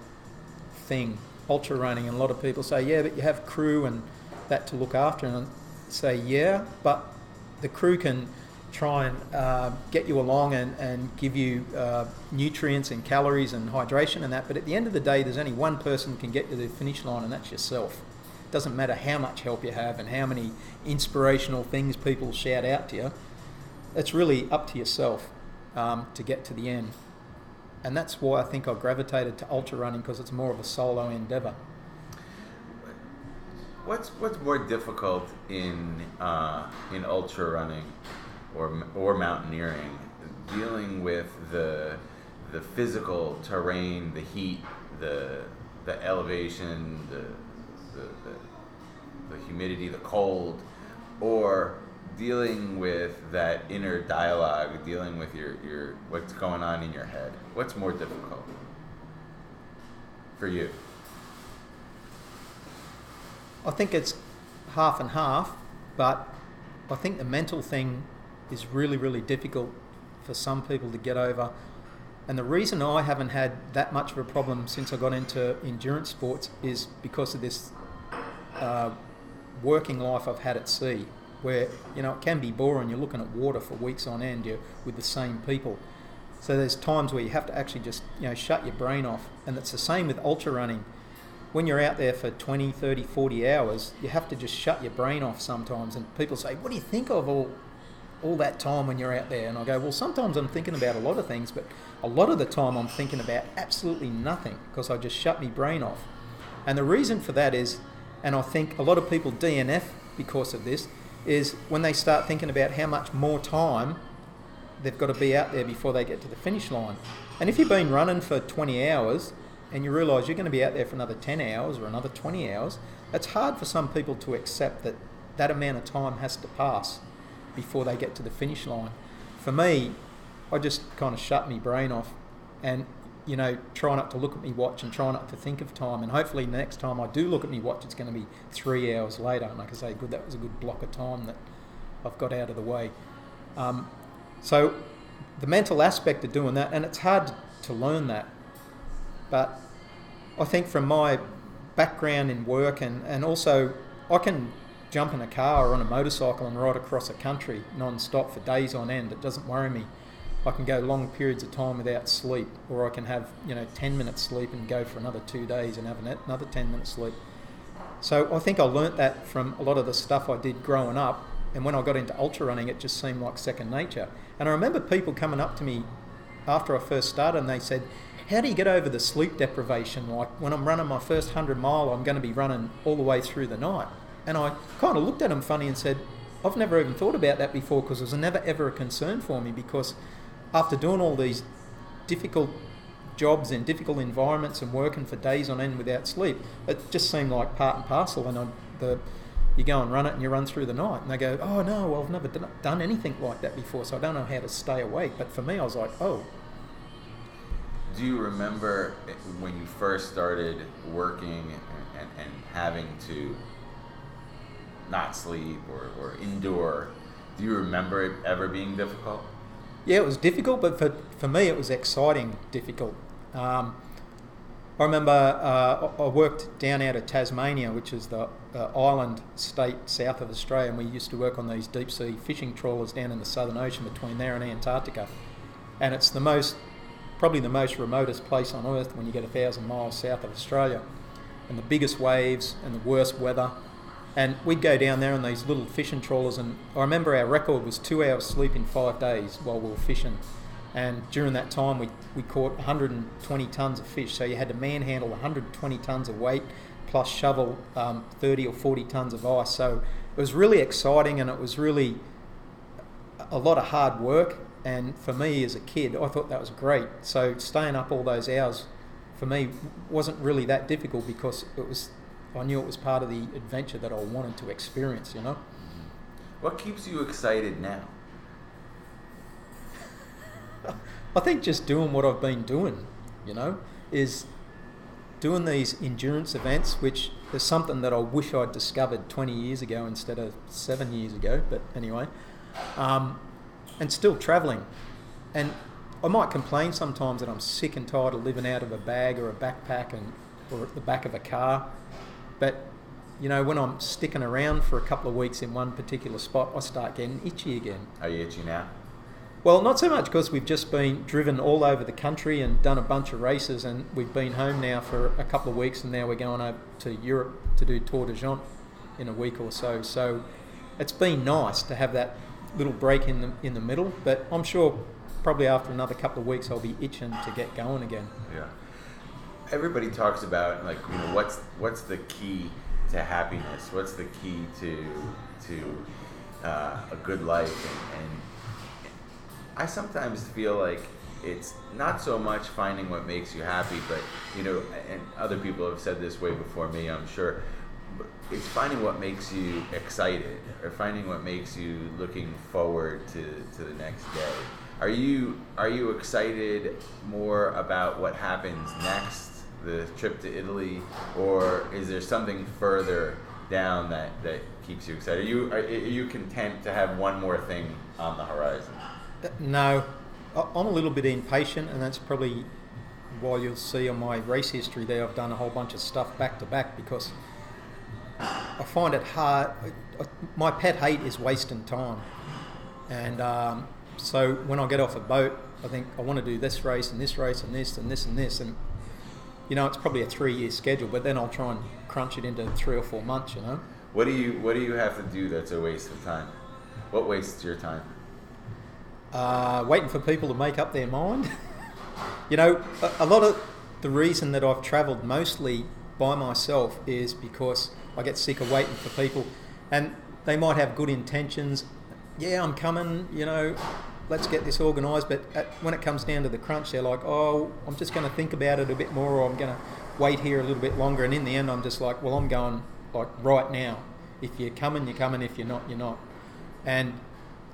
[SPEAKER 2] thing, ultra running. And a lot of people say, yeah, but you have crew and that to look after. And I say, yeah, but the crew can try and get you along and give you nutrients and calories and hydration and that. But at the end of the day, there's only one person who can get you to the finish line, and that's yourself. Doesn't matter how much help you have and how many inspirational things people shout out to you. It's really up to yourself to get to the end. And that's why I think I gravitated to ultra running, because it's more of a solo endeavour.
[SPEAKER 1] What's more difficult in ultra running or mountaineering? Dealing with the physical terrain, the heat, the elevation, the humidity, the cold, or dealing with that inner dialogue, dealing with your what's going on in your head? What's more difficult for you?
[SPEAKER 2] I think it's half and half, but I think the mental thing is really, really difficult for some people to get over. And the reason I haven't had that much of a problem since I got into endurance sports is because of this working life I've had at sea, where, you know, it can be boring. You're looking at water for weeks on end, you're with the same people. So there's times where you have to actually just, you know, shut your brain off. And it's the same with ultra running. When you're out there for 20, 30, 40 hours, you have to just shut your brain off sometimes. And people say, what do you think of all that time when you're out there? And I go, well, sometimes I'm thinking about a lot of things, but a lot of the time I'm thinking about absolutely nothing, because I just shut my brain off. And the reason for that is, and I think a lot of people DNF because of this, is when they start thinking about how much more time they've got to be out there before they get to the finish line. And if you've been running for 20 hours and you realise you're going to be out there for another 10 hours or another 20 hours, it's hard for some people to accept that that amount of time has to pass before they get to the finish line. For me, I just kind of shut my brain off and, you know, try not to look at my watch and try not to think of time. And hopefully the next time I do look at my watch, it's going to be 3 hours later, and I can say, good, that was a good block of time that I've got out of the way. So the mental aspect of doing that, and it's hard to learn that, but I think from my background in work and also I can jump in a car or on a motorcycle and ride across a country non-stop for days on end. It doesn't worry me. I can go long periods of time without sleep, or I can have 10 minutes sleep and go for another 2 days and have another 10 minutes sleep. So I think I learnt that from a lot of the stuff I did growing up, and when I got into ultra running it just seemed like second nature. And I remember people coming up to me after I first started and they said, how do you get over the sleep deprivation? Like when I'm running my first 100 mile, I'm going to be running all the way through the night. And I kind of looked at them funny and said, I've never even thought about that before, because it was never ever a concern for me, because after doing all these difficult jobs in difficult environments and working for days on end without sleep, it just seemed like part and parcel. And you go and run it and you run through the night, and they go, oh no, well, I've never done anything like that before, so I don't know how to stay awake. But for me, I was like, oh.
[SPEAKER 1] Do you remember when you first started working and having to not sleep or endure, do you remember it ever being difficult?
[SPEAKER 2] Yeah, it was difficult, but for me it was exciting difficult. I remember I worked down out of Tasmania, which is the island state south of Australia, and we used to work on these deep sea fishing trawlers down in the Southern Ocean between there and Antarctica. And it's probably the most remotest place on earth when you get 1,000 miles south of Australia, and the biggest waves and the worst weather. And we'd go down there on these little fishing trawlers, and I remember our record was 2 hours sleep in 5 days while we were fishing. And during that time we caught 120 tonnes of fish, so you had to manhandle 120 tonnes of weight plus shovel 30 or 40 tonnes of ice. So it was really exciting, and it was really a lot of hard work. And for me as a kid, I thought that was great. So staying up all those hours for me wasn't really that difficult, because I knew it was part of the adventure that I wanted to experience,
[SPEAKER 1] What keeps you excited now?
[SPEAKER 2] I think just doing what I've been doing, is doing these endurance events, which is something that I wish I'd discovered 20 years ago instead of 7 years ago, but anyway, and still travelling. And I might complain sometimes that I'm sick and tired of living out of a bag or a backpack or at the back of a car. But, when I'm sticking around for a couple of weeks in one particular spot, I start getting itchy again.
[SPEAKER 1] Are you itchy now?
[SPEAKER 2] Well, not so much, because we've just been driven all over the country and done a bunch of races, and we've been home now for a couple of weeks, and now we're going over to Europe to do Tour de Gent in a week or so. So it's been nice to have that little break in the middle, but I'm sure probably after another couple of weeks I'll be itching to get going again.
[SPEAKER 1] Yeah. Everybody talks about what's the key to happiness? What's the key to a good life? And I sometimes feel like it's not so much finding what makes you happy, but and other people have said this way before me, I'm sure. But it's finding what makes you excited, or finding what makes you looking forward to the next day. Are you excited more about what happens next? The trip to Italy, or is there something further down that keeps you excited? Are you content to have one more thing on the horizon?
[SPEAKER 2] No, I'm a little bit impatient, and that's probably why you'll see on my race history there I've done a whole bunch of stuff back to back, because I find it hard. My pet hate is wasting time, and so when I get off a boat, I think I want to do this race and this race and this and this and this, and it's probably a 3-year schedule, but then I'll try and crunch it into 3 or 4 months.
[SPEAKER 1] What do you have to do that's a waste of time? What wastes your time?
[SPEAKER 2] Waiting for people to make up their mind. A lot of the reason that I've travelled mostly by myself is because I get sick of waiting for people, and they might have good intentions. Yeah, I'm coming, let's get this organised, but when it comes down to the crunch, they're like, oh, I'm just going to think about it a bit more, or I'm going to wait here a little bit longer, and in the end I'm just like, well, I'm going like right now. If you're coming, you're coming. If you're not, you're not. And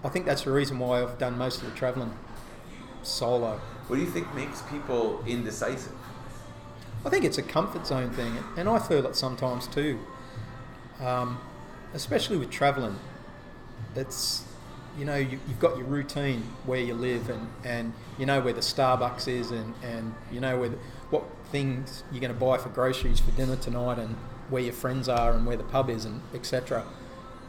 [SPEAKER 2] I think that's the reason why I've done most of the travelling solo.
[SPEAKER 1] What do you think makes people indecisive?
[SPEAKER 2] I think it's a comfort zone thing, and I feel it sometimes too, especially with travelling. It's, you've got your routine where you live, and you know where the Starbucks is, and you know what things you're going to buy for groceries for dinner tonight, and where your friends are, and where the pub is, and etc.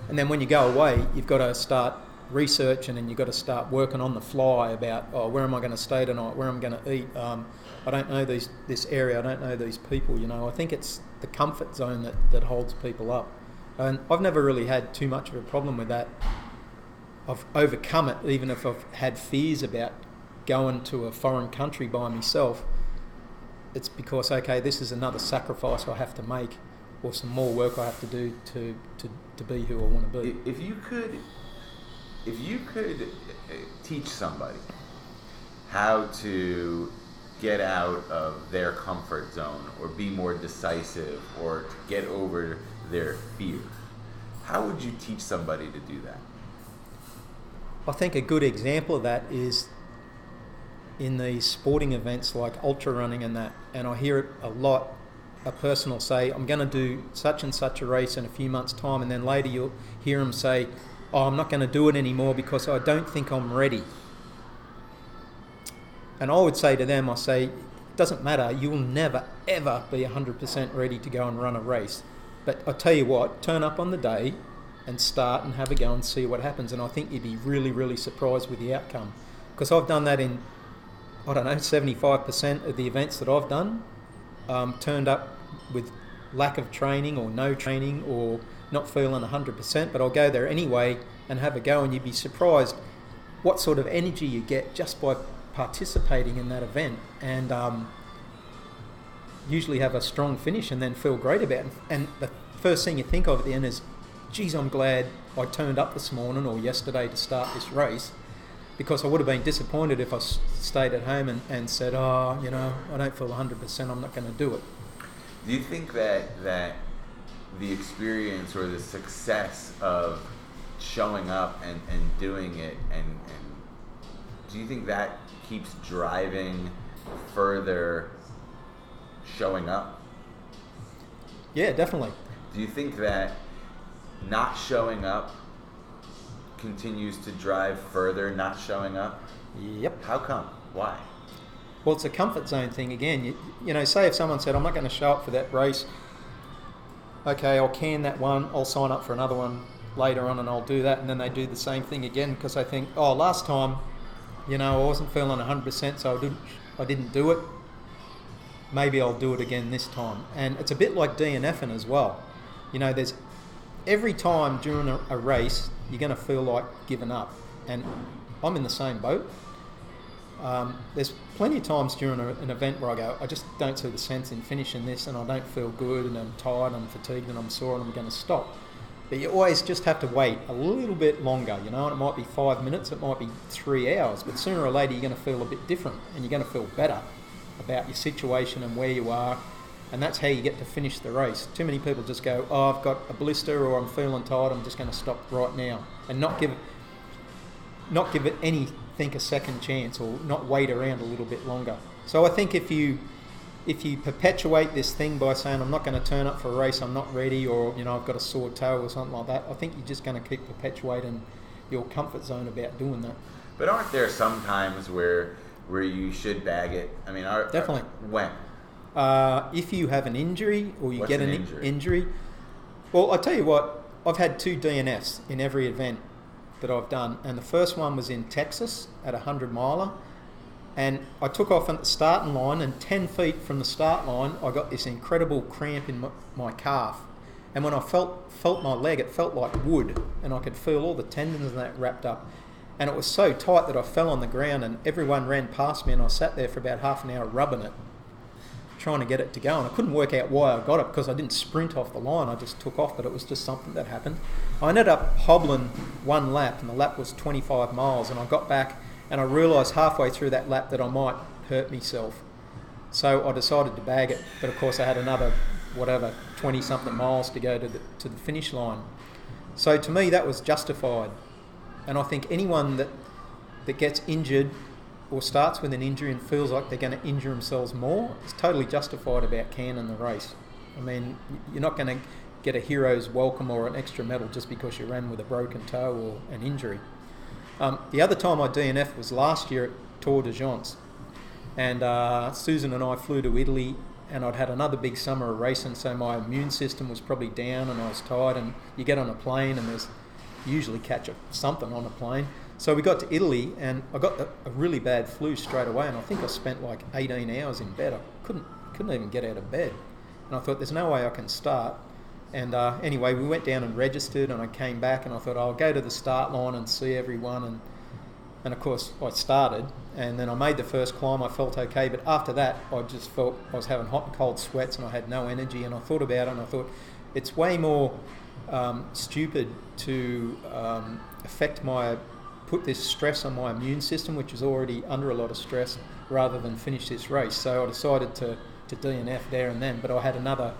[SPEAKER 2] And then when you go away, you've got to start researching and you've got to start working on the fly about, where am I going to stay tonight, where am I going to eat, I don't know this area, I don't know these people, I think it's the comfort zone that holds people up. And I've never really had too much of a problem with that. I've overcome it, even if I've had fears about going to a foreign country by myself. It's because, okay, this is another sacrifice I have to make, or some more work I have to do to be who I want to be.
[SPEAKER 1] If you could teach somebody how to get out of their comfort zone, or be more decisive, or to get over their fear, how would you teach somebody to do that?
[SPEAKER 2] I think a good example of that is in these sporting events like ultra running and that, and I hear it a lot. A person will say, I'm going to do such and such a race in a few months' time, and then later you'll hear them say, I'm not going to do it anymore because I don't think I'm ready. And I would say to them, it doesn't matter, you'll never ever be 100% ready to go and run a race. But I tell you what, turn up on the day and start and have a go and see what happens. And I think you'd be really, really surprised with the outcome. Because I've done that in, 75% of the events that I've done, turned up with lack of training or no training or not feeling 100%, but I'll go there anyway and have a go, and you'd be surprised what sort of energy you get just by participating in that event, and usually have a strong finish and then feel great about it. And the first thing you think of at the end is, geez, I'm glad I turned up this morning or yesterday to start this race, because I would have been disappointed if I stayed at home and said, I don't feel 100%, I'm not going to do it.
[SPEAKER 1] Do you think that the experience or the success of showing up and doing it, and do you think that keeps driving further showing up?
[SPEAKER 2] Yeah, definitely.
[SPEAKER 1] Do you think that not showing up continues to drive further not showing up?
[SPEAKER 2] Yep.
[SPEAKER 1] How come? Why?
[SPEAKER 2] Well, it's a comfort zone thing again. Say if someone said, I'm not going to show up for that race, okay, I'll can that one, I'll sign up for another one later on and I'll do that, and then they do the same thing again because they think, last time, I wasn't feeling 100%, so I didn't do it. Maybe I'll do it again this time. And it's a bit like DNFing as well. There's every time during a race, you're going to feel like giving up. And I'm in the same boat. There's plenty of times during an event where I go, I just don't see the sense in finishing this, and I don't feel good, and I'm tired, I'm fatigued, and I'm sore, and I'm going to stop. But you always just have to wait a little bit longer, and it might be 5 minutes, it might be 3 hours, but sooner or later you're going to feel a bit different, and you're going to feel better about your situation and where you are, and that's how you get to finish the race. Too many people just go, I've got a blister, or I'm feeling tired, I'm just going to stop right now, and not give it anything a second chance, or not wait around a little bit longer. So I think if you perpetuate this thing by saying, I'm not going to turn up for a race, I'm not ready, or I've got a sore toe or something like that, I think you're just going to keep perpetuating your comfort zone about doing that.
[SPEAKER 1] But aren't there some times where you should bag it? I mean,
[SPEAKER 2] definitely.
[SPEAKER 1] When?
[SPEAKER 2] If you have an injury or you
[SPEAKER 1] What's
[SPEAKER 2] get
[SPEAKER 1] an
[SPEAKER 2] injury. Well, I tell you what, I've had 2 DNFs in every event that I've done, and the first one was in Texas at a 100-miler, and I took off at the starting line, and 10 feet from the start line I got this incredible cramp in my calf, and when I felt my leg, it felt like wood, and I could feel all the tendons and that wrapped up, and it was so tight that I fell on the ground, and everyone ran past me, and I sat there for about half an hour rubbing it, trying to get it to go, and I couldn't work out why I got it, because I didn't sprint off the line, I just took off, but it was just something that happened. I ended up hobbling one lap, and the lap was 25 miles, and I got back and I realised halfway through that lap that I might hurt myself. So I decided to bag it, but of course I had another 20-something miles to go to the finish line. So to me that was justified, and I think anyone that gets injured or starts with an injury and feels like they're going to injure themselves more, it's totally justified about canning the race. I mean, you're not going to get a hero's welcome or an extra medal just because you ran with a broken toe or an injury. The other time I DNF was last year at Tour de France, and Susan and I flew to Italy, and I'd had another big summer of racing, so my immune system was probably down and I was tired, and you get on a plane and there's usually catch something on a plane. So we got to Italy, and I got a really bad flu straight away, and I think I spent like 18 hours in bed. I couldn't even get out of bed. And I thought, there's no way I can start. And anyway, we went down and registered, and I came back, and I thought, I'll go to the start line and see everyone. And of course, I started, and then I made the first climb. I felt okay, but after that, I just felt I was having hot and cold sweats, and I had no energy. And I thought about it, and I thought, it's way more stupid to put this stress on my immune system, which is already under a lot of stress, rather than finish this race. So I decided to DNF there and then, but I had another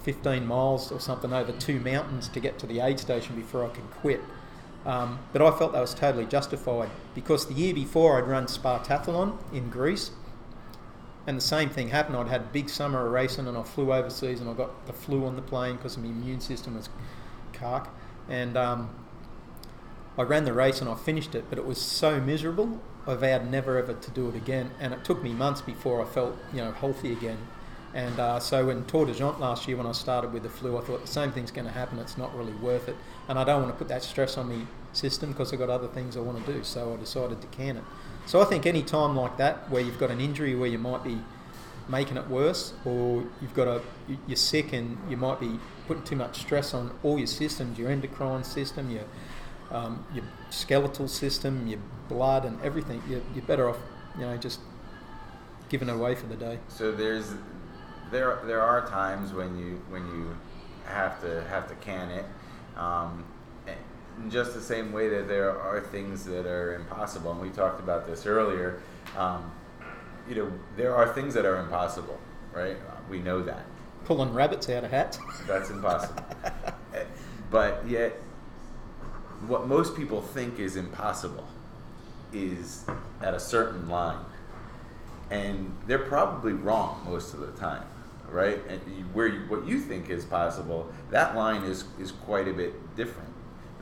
[SPEAKER 2] 15 miles or something over 2 mountains to get to the aid station before I could quit. But I felt that was totally justified, because the year before I'd run Spartathlon in Greece, and the same thing happened. I'd had a big summer of racing, and I flew overseas, and I got the flu on the plane because my immune system was cark. And I ran the race and I finished it, but it was so miserable, I vowed never ever to do it again. And it took me months before I felt healthy again. And so in Tour de Gent last year, when I started with the flu, I thought the same thing's going to happen. It's not really worth it, and I don't want to put that stress on my system because I've got other things I want to do. So I decided to can it. So I think any time like that, where you've got an injury where you might be making it worse, or you're sick and you might be putting too much stress on all your systems, your endocrine system, your skeletal system, your blood and everything, you're better off, just giving it away for the day.
[SPEAKER 1] So there are times when you have to can it, in just the same way that there are things that are impossible. And we talked about this earlier. There are things that are impossible, right? We know that.
[SPEAKER 2] Pulling rabbits out of hats.
[SPEAKER 1] That's impossible. But yet, what most people think is impossible is at a certain line. And they're probably wrong most of the time, right? And what you think is possible, that line is quite a bit different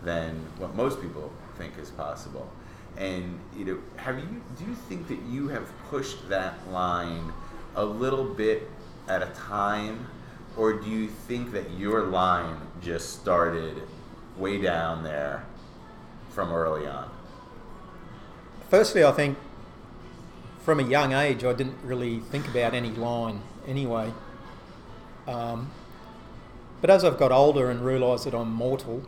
[SPEAKER 1] than what most people think is possible. And do you think that you have pushed that line a little bit at a time, or do you think that your line just started way down there from early on?
[SPEAKER 2] Firstly, I think from a young age, I didn't really think about any line anyway. But as I've got older and realised that I'm mortal,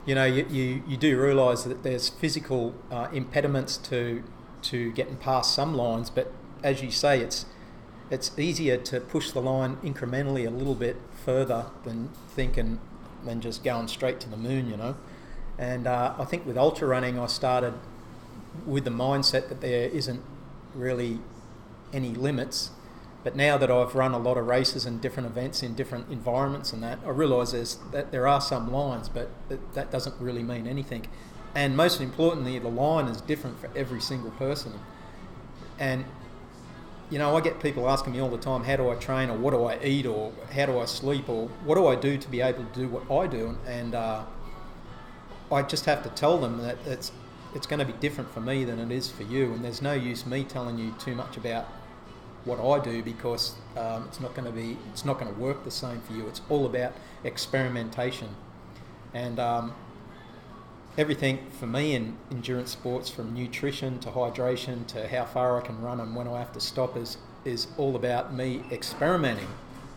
[SPEAKER 2] you do realise that there's physical impediments to getting past some lines. But as you say, it's easier to push the line incrementally a little bit further than just going straight to the moon, And I think with ultra running, I started with the mindset that there isn't really any limits. But now that I've run a lot of races and different events in different environments and that, I realise that there are some lines, but that doesn't really mean anything. And most importantly, the line is different for every single person. And, I get people asking me all the time, how do I train, or what do I eat, or how do I sleep, or what do I do to be able to do what I do? And I just have to tell them that it's going to be different for me than it is for you, and there's no use me telling you too much about what I do, because it's not going to work the same for you. It's all about experimentation, and everything for me in endurance sports, from nutrition to hydration to how far I can run and when I have to stop, is all about me experimenting.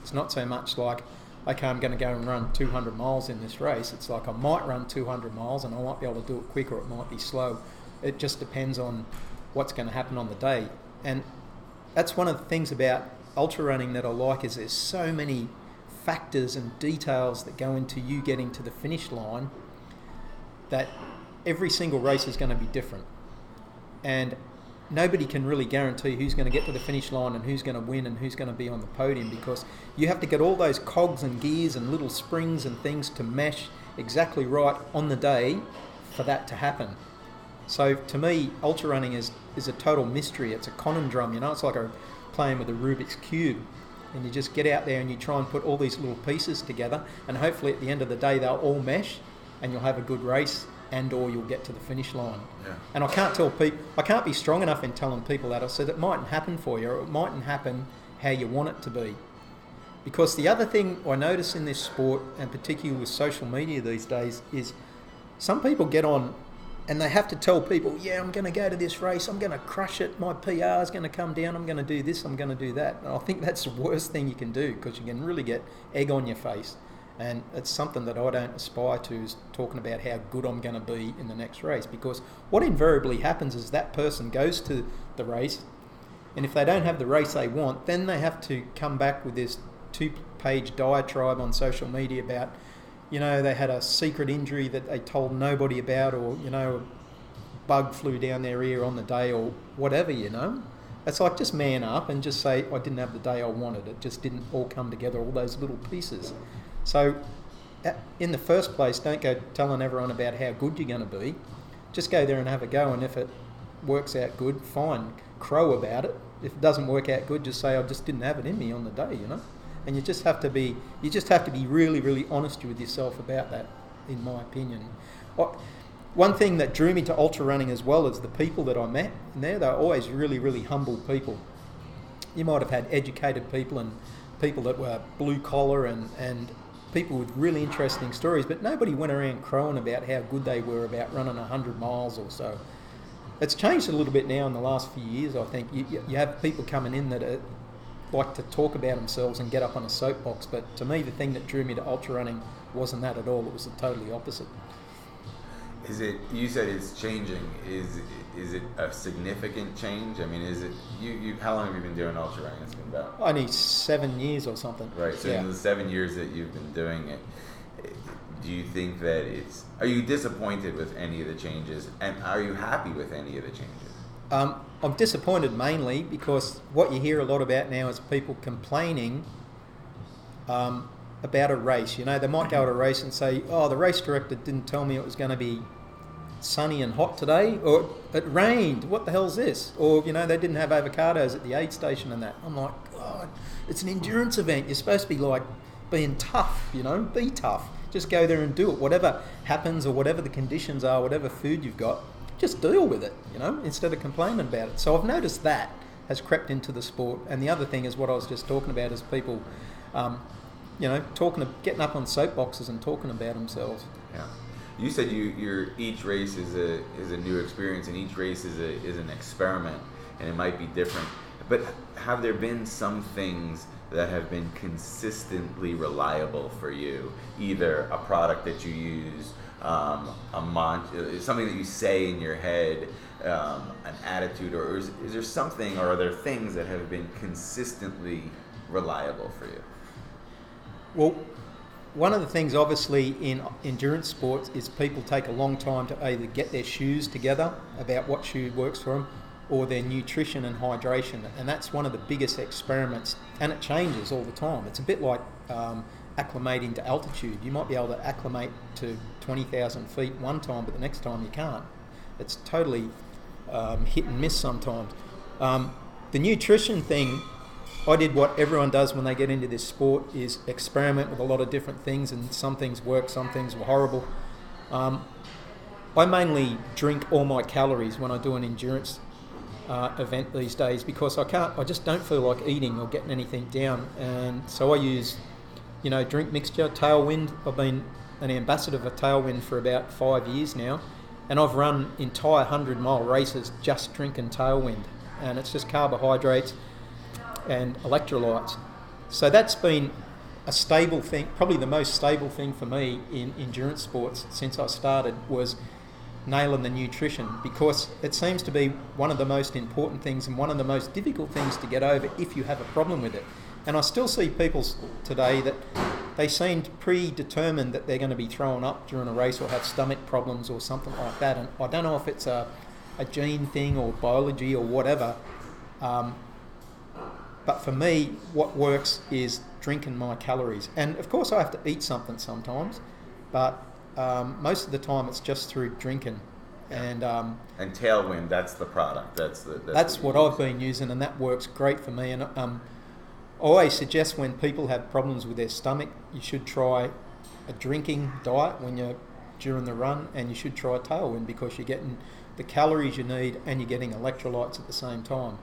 [SPEAKER 2] It's not so much like, okay, I'm going to go and run 200 miles in this race. It's like I might run 200 miles and I might be able to do it quick, or it might be slow. It just depends on what's going to happen on the day. And that's one of the things about ultra running that I like, is there's so many factors and details that go into you getting to the finish line, that every single race is going to be different. And nobody can really guarantee who's going to get to the finish line and who's going to win and who's going to be on the podium, because you have to get all those cogs and gears and little springs and things to mesh exactly right on the day for that to happen. So to me, ultra running is a total mystery. It's a conundrum, It's like playing with a Rubik's Cube. And you just get out there and you try and put all these little pieces together, and hopefully at the end of the day they'll all mesh and you'll have a good race, and or you'll get to the finish line. Yeah. And I can't be strong enough in telling people that. I said it mightn't happen for you, or it mightn't happen how you want it to be. Because the other thing I notice in this sport, and particularly with social media these days, is some people get on and they have to tell people, yeah, I'm going to go to this race, I'm going to crush it, my PR is going to come down, I'm going to do this, I'm going to do that. And I think that's the worst thing you can do, because you can really get egg on your face. And it's something that I don't aspire to, is talking about how good I'm going to be in the next race. Because what invariably happens is that person goes to the race, and if they don't have the race they want, then they have to come back with this 2-page diatribe on social media about, they had a secret injury that they told nobody about, or, a bug flew down their ear on the day, or whatever, It's like, just man up and just say, I didn't have the day I wanted. It just didn't all come together, all those little pieces. So, in the first place, don't go telling everyone about how good you're going to be. Just go there and have a go, and if it works out good, fine. Crow about it. If it doesn't work out good, just say, I just didn't have it in me on the day, And you just have to be really, really honest with yourself about that, in my opinion. One thing that drew me to ultra running as well is the people that I met. And they're always really, really humble people. You might have had educated people and people that were blue collar and people with really interesting stories, but nobody went around crowing about how good they were about running 100 miles or so. It's changed a little bit now in the last few years, I think. You have people coming in that like to talk about themselves and get up on a soapbox, but to me the thing that drew me to ultra running wasn't that at all. It was the totally opposite.
[SPEAKER 1] You said it's changing. Is it a significant change? I mean, is it you how long have you been doing ultra running? It's been about
[SPEAKER 2] only 7 years or something.
[SPEAKER 1] Right. So in the 7 years that you've been doing it, do you think that are you disappointed with any of the changes, and are you happy with any of the changes?
[SPEAKER 2] I'm disappointed mainly because what you hear a lot about now is people complaining about a race. They might go to a race and say, oh, the race director didn't tell me it was going to be sunny and hot today, or it rained, what the hell's this? Or, they didn't have avocados at the aid station and that. I'm like, God, it's an endurance event. You're supposed to be like being tough, be tough. Just go there and do it. Whatever happens or whatever the conditions are, whatever food you've got, just deal with it, instead of complaining about it. So I've noticed that has crept into the sport. And the other thing is what I was just talking about is people, getting up on soapboxes and talking about themselves.
[SPEAKER 1] Yeah. You said each race is a new experience, and each race is an experiment, and it might be different. But have there been some things that have been consistently reliable for you? Either a product that you use, something that you say in your head, an attitude, or is there something, or are there things that have been consistently reliable for you?
[SPEAKER 2] Well, one of the things obviously in endurance sports is people take a long time to either get their shoes together about what shoe works for them, or their nutrition and hydration, and that's one of the biggest experiments, and it changes all the time. It's a bit like acclimating to altitude. You might be able to acclimate to 20,000 feet one time, but the next time you can't. It's totally hit and miss sometimes. The nutrition thing, I did what everyone does when they get into this sport, is experiment with a lot of different things, and some things work, some things were horrible. I mainly drink all my calories when I do an endurance event these days, because I just don't feel like eating or getting anything down, and so I use drink mixture, Tailwind. I've been an ambassador for Tailwind for about 5 years now, and I've run entire 100-mile races just drinking Tailwind, and it's just carbohydrates and electrolytes. So that's been a stable thing, probably the most stable thing for me in endurance sports since I started, was nailing the nutrition, because it seems to be one of the most important things and one of the most difficult things to get over if you have a problem with it. And I still see people today that they seem predetermined that they're going to be thrown up during a race or have stomach problems or something like that. And I don't know if it's a gene thing or biology or whatever. But for me, what works is drinking my calories. And of course I have to eat something sometimes, but most of the time it's just through drinking. And
[SPEAKER 1] Tailwind, that's the product. That's
[SPEAKER 2] what I've been using, and that works great for me. And I always suggest when people have problems with their stomach, you should try a drinking diet when you're during the run, and you should try a Tailwind, because you're getting the calories you need and you're getting electrolytes at the same time.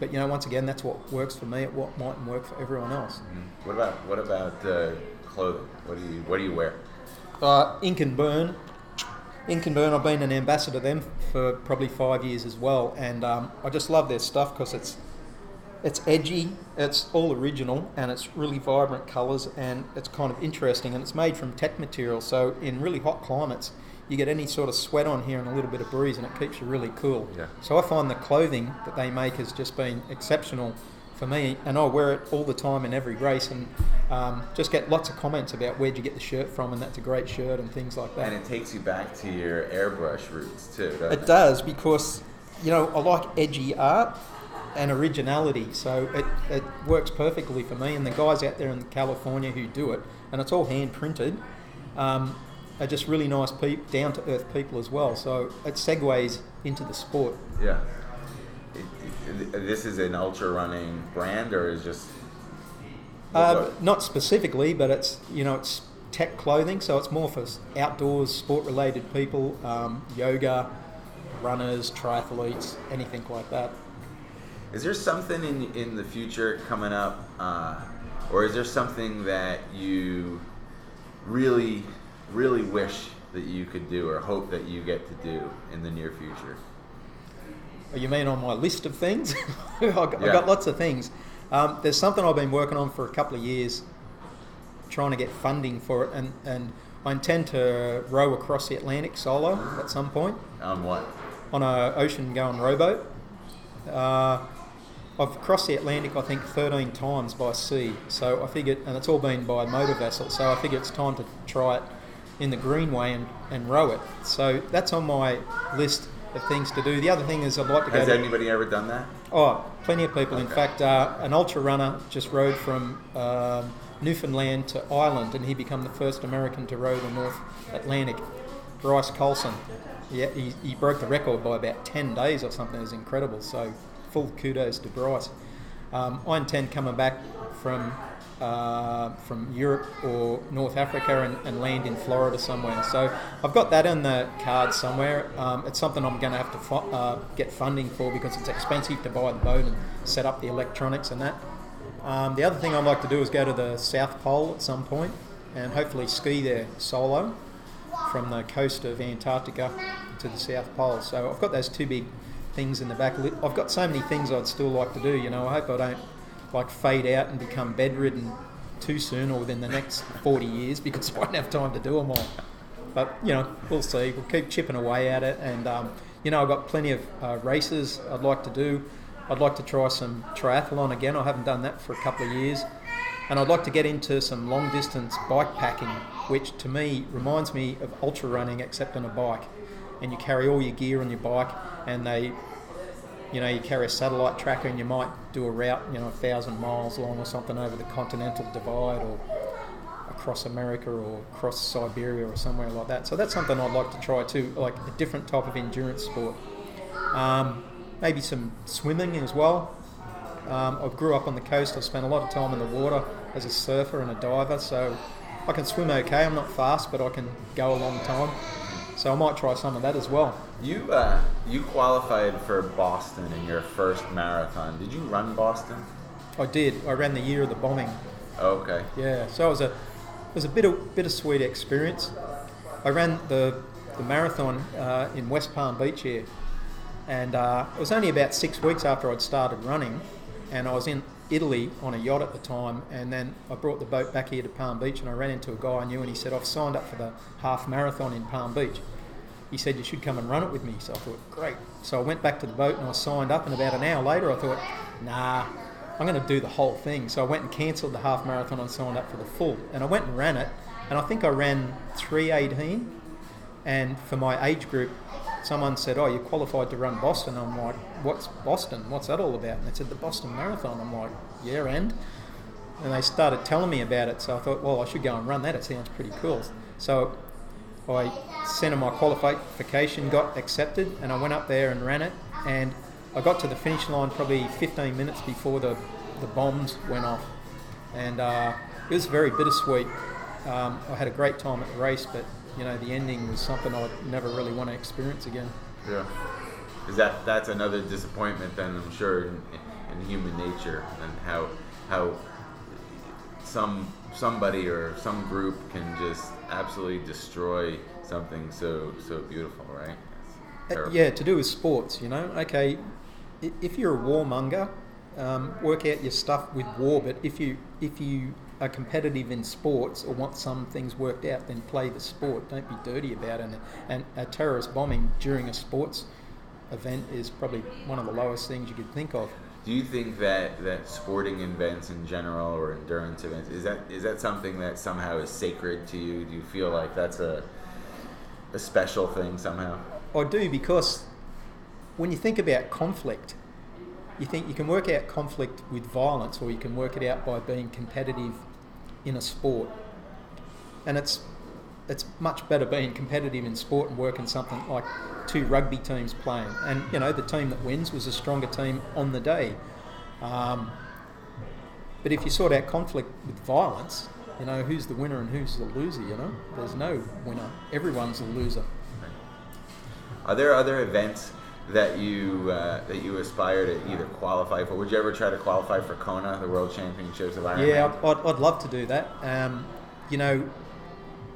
[SPEAKER 2] But once again, that's what works for me. What mightn't work for everyone else.
[SPEAKER 1] Mm-hmm. What about clothing? What do you wear?
[SPEAKER 2] Ink and Burn. Ink and Burn. I've been an ambassador to them for probably 5 years as well, and I just love their stuff because it's edgy, it's all original, and it's really vibrant colours, and it's kind of interesting, and it's made from tech material, so in really hot climates you get any sort of sweat on here and a little bit of breeze and it keeps you really cool.
[SPEAKER 1] Yeah.
[SPEAKER 2] So I find the clothing that they make has just been exceptional for me, and I wear it all the time in every race, and just get lots of comments about where'd you get the shirt from, and that's a great shirt and things like that.
[SPEAKER 1] And it takes you back to your airbrush roots too, doesn't it?
[SPEAKER 2] It does, because I like edgy art and originality, so it works perfectly for me. And the guys out there in California who do it, and it's all hand printed, are just really nice down to earth people as well, so it segues into the sport.
[SPEAKER 1] Yeah. This is an ultra running brand, or is just
[SPEAKER 2] not specifically, but it's it's tech clothing, so it's more for outdoors sport related people, yoga, runners, triathletes, anything like that.
[SPEAKER 1] Is there something in the future coming up, or is there something that you really, really wish that you could do, or hope that you get to do in the near future?
[SPEAKER 2] You mean on my list of things? I've got lots of things. There's something I've been working on for a couple of years, trying to get funding for it, and I intend to row across the Atlantic solo at some point.
[SPEAKER 1] On what?
[SPEAKER 2] On an ocean-going rowboat. I've crossed the Atlantic, I think, 13 times by sea, so I figured, and it's all been by motor vessel, so I figured it's time to try it in the Greenway and row it. So that's on my list of things to do. The other thing is I'd like to go
[SPEAKER 1] Has anybody ever done that?
[SPEAKER 2] Oh, plenty of people. Okay. In fact, an ultra runner just rowed from Newfoundland to Ireland, and he became the first American to row the North Atlantic. Bryce Colson. Yeah, he broke the record by about 10 days or something. It was incredible. So full kudos to Bryce. I intend coming back from Europe or North Africa and land in Florida somewhere. So I've got that in the cards somewhere. It's something I'm going to have to get funding for, because it's expensive to buy the boat and set up the electronics and that. The other thing I'd like to do is go to the South Pole at some point and hopefully ski there solo from the coast of Antarctica to the South Pole. So I've got those two big things in the back. I've got so many things I'd still like to do. I hope I don't fade out and become bedridden too soon or within the next 40 years, because I won't have time to do them all. But we'll see. We'll keep chipping away at it, and I've got plenty of races I'd like to do. I'd like to try some triathlon again. I haven't done that for a couple of years, and I'd like to get into some long distance bike packing, which to me reminds me of ultra running except on a bike. And you carry all your gear on your bike, and you carry a satellite tracker, and you might do a route, 1,000 miles long or something over the Continental Divide, or across America, or across Siberia, or somewhere like that. So that's something I'd like to try too, like a different type of endurance sport. Maybe some swimming as well. I grew up on the coast. I spent a lot of time in the water as a surfer and a diver, so I can swim okay. I'm not fast, but I can go a long time. So I might try some of that as well. You qualified for Boston in your first marathon. Did you run Boston? I did. I ran the year of the bombing.
[SPEAKER 1] Oh, okay.
[SPEAKER 2] Yeah. So it was a bittersweet experience. I ran the marathon in West Palm Beach here, and it was only about 6 weeks after I'd started running, and I was in Italy on a yacht at the time, and then I brought the boat back here to Palm Beach, and I ran into a guy I knew, and he said, I've signed up for the half marathon in Palm Beach. He said, you should come and run it with me. So I thought, great. So I went back to the boat and I signed up, and about an hour later I thought, nah, I'm going to do the whole thing. So I went and cancelled the half marathon and signed up for the full, and I went and ran it, and I think I ran 3:18, and for my age group someone said, oh, you're qualified to run Boston. I'm like, what's Boston? What's that all about? And they said, the Boston Marathon. I'm like, yeah, and they started telling me about it. So I thought, well, I should go and run that. It sounds pretty cool. So I sent in my qualification, got accepted, and I went up there and ran it. And I got to the finish line probably 15 minutes before the bombs went off. And it was very bittersweet. I had a great time at the race, but the ending was something I'd never really want to experience again.
[SPEAKER 1] Yeah. That's another disappointment then, I'm sure, and human nature, and how somebody or some group can just absolutely destroy something so beautiful, right?
[SPEAKER 2] Yeah, to do with sports, Okay, if you're a warmonger, work out your stuff with war. But if you are competitive in sports or want some things worked out, then play the sport. Don't be dirty about it. And a terrorist bombing during a sports event is probably one of the lowest things you could think of.
[SPEAKER 1] Do you think that sporting events in general, or endurance events, is that something that somehow is sacred to you? Do you feel like that's a special thing somehow?
[SPEAKER 2] I do, because when you think about conflict, you think you can work out conflict with violence, or you can work it out by being competitive in a sport. And it's much better being competitive in sport and working something like two rugby teams playing. And, the team that wins was a stronger team on the day. But if you sort out conflict with violence, who's the winner and who's the loser, There's no winner. Everyone's a loser.
[SPEAKER 1] Are there other events that you aspire to either qualify for? Would you ever try to qualify for Kona, the World Championships of Ironman?
[SPEAKER 2] Yeah, I'd love to do that.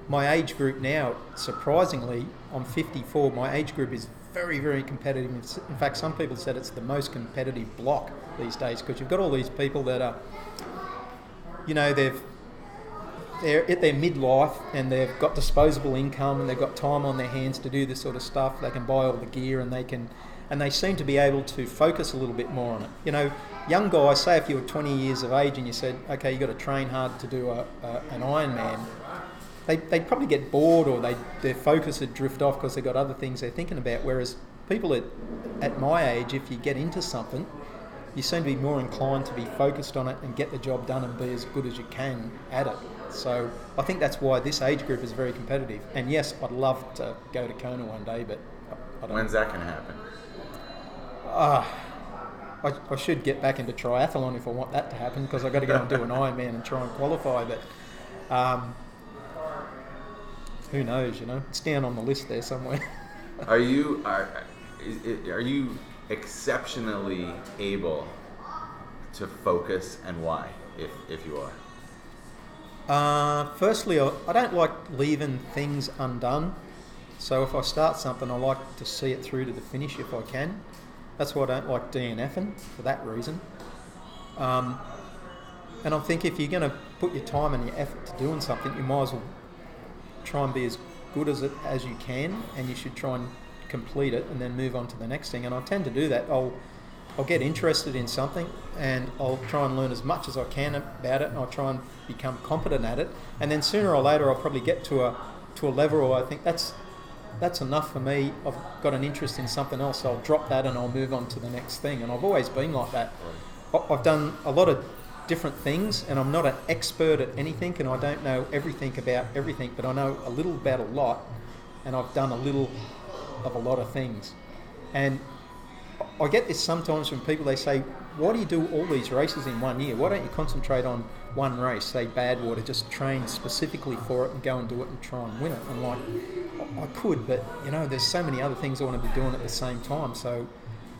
[SPEAKER 2] My age group now, surprisingly, I'm 54. My age group is very, very competitive. In fact, some people said it's the most competitive block these days, because you've got all these people that are, they're at their midlife and they've got disposable income and they've got time on their hands to do this sort of stuff. They can buy all the gear and they seem to be able to focus a little bit more on it. Young guys, say if you were 20 years of age and you said, okay, you've got to train hard to do an Ironman, they'd probably get bored, or their focus would drift off because they've got other things they're thinking about. Whereas people at my age, if you get into something, you seem to be more inclined to be focused on it and get the job done and be as good as you can at it. So I think that's why this age group is very competitive. And yes, I'd love to go to Kona one day, but I don't.
[SPEAKER 1] When's that going to happen?
[SPEAKER 2] I should get back into triathlon if I want that to happen, because I've got to go and do an Ironman and try and qualify. But who knows? It's down on the list there somewhere.
[SPEAKER 1] Are you exceptionally able to focus, and why, if you are?
[SPEAKER 2] Firstly, I don't like leaving things undone. So if I start something, I like to see it through to the finish if I can. That's why I don't like DNFing, for that reason. And I think if you're going to put your time and your effort to doing something, you might as well try and be as good as you can, and you should try and complete it and then move on to the next thing. And I tend to do that. I'll get interested in something and I'll try and learn as much as I can about it, and I'll try and become competent at it. And then sooner or later I'll probably get to a level where I think that's enough for me. I've got an interest in something else. I'll drop that and I'll move on to the next thing. And I've always been like that. I've done a lot of different things, and I'm not an expert at anything, and I don't know everything about everything, but I know a little about a lot, and I've done a little of a lot of things. And I get this sometimes from people. They say, why do you do all these races in 1 year? Why don't you concentrate on one race, say Badwater, just train specifically for it and go and do it and try and win it? I'm like, I could, but there's so many other things I want to be doing at the same time. So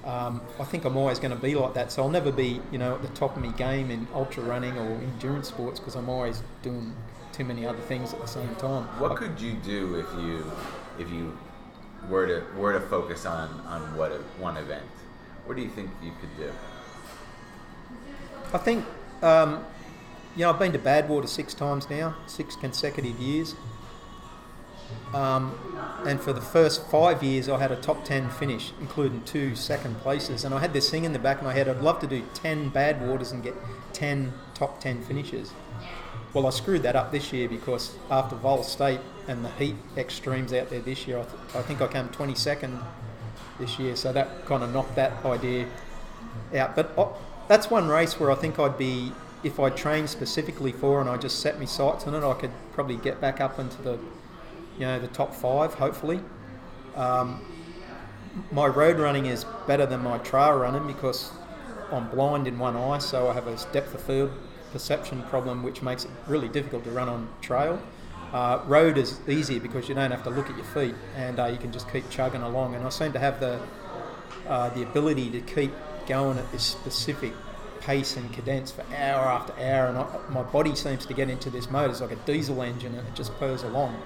[SPEAKER 2] I think I'm always going to be like that. So I'll never be, at the top of my game in ultra running or endurance sports, because I'm always doing too many other things at the same time.
[SPEAKER 1] What could you do if you were to focus on one event? What do you think you could do?
[SPEAKER 2] I think I've been to Badwater 6 times now, 6 consecutive years. And for the first 5 years I had a top 10 finish, including 2 second places, and I had this thing in the back of my head, I'd love to do 10 Badwaters and get 10 top 10 finishes. Well, I screwed that up this year, because after Vol State and the heat extremes out there this year, I think I came 22nd this year, so that kind of knocked that idea out. But that's one race where I think I'd be, if I trained specifically for and I just set my sights on it, I could probably get back up into the top 5, hopefully. My road running is better than my trail running, because I'm blind in one eye, so I have a depth of field perception problem, which makes it really difficult to run on trail. Road is easier because you don't have to look at your feet, and you can just keep chugging along. And I seem to have the ability to keep going at this specific pace and cadence for hour after hour, and my body seems to get into this mode. It's like a diesel engine, and it just purrs along.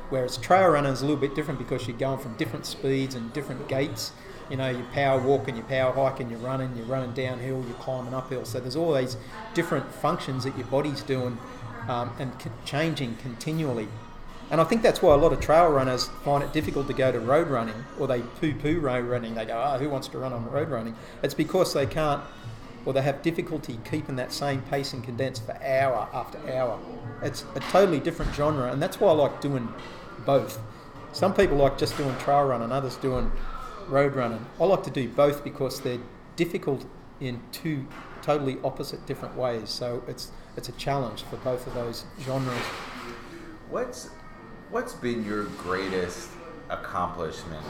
[SPEAKER 2] Whereas trail running is a little bit different because you're going from different speeds and different gaits. You know, you power walk and you power hike and you're running downhill, you're climbing uphill. So there's all these different functions that your body's doing and changing continually. And I think that's why a lot of trail runners find it difficult to go to road running, or they poo-poo road running. They go, who wants to run on road running? It's because they can't, or they have difficulty keeping that same pace and cadence for hour after hour. It's a totally different genre, and that's why I like doing both. Some people like just doing trail running, others doing road running. I like to do both because they're difficult in two totally opposite different ways. So it's a challenge for both of those genres.
[SPEAKER 1] What's been your greatest accomplishment,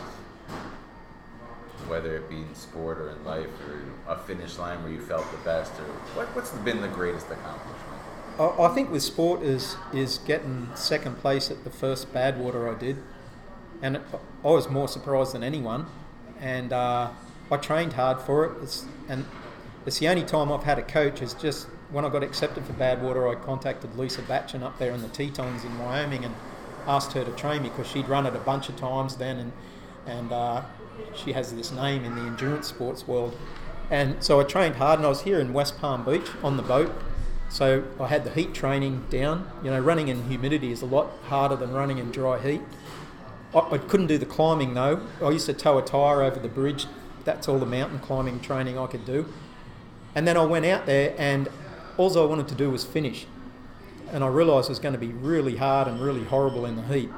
[SPEAKER 1] whether it be in sport or in life, or a finish line where you felt the best, or what's been the greatest accomplishment?
[SPEAKER 2] I think with sport is getting second place at the first Badwater I did, and I was more surprised than anyone, and I trained hard for it. It's the only time I've had a coach. Is just when I got accepted for Badwater, I contacted Lisa Batchen up there in the Tetons in Wyoming and asked her to train me because she'd run it a bunch of times then, and she has this name in the endurance sports world. And so I trained hard, and I was here in West Palm Beach on the boat. So I had the heat training down. You know, running in humidity is a lot harder than running in dry heat. I couldn't do the climbing though. I used to tow a tyre over the bridge. That's all the mountain climbing training I could do. And then I went out there, and all I wanted to do was finish. And I realised it was going to be really hard and really horrible in the heat.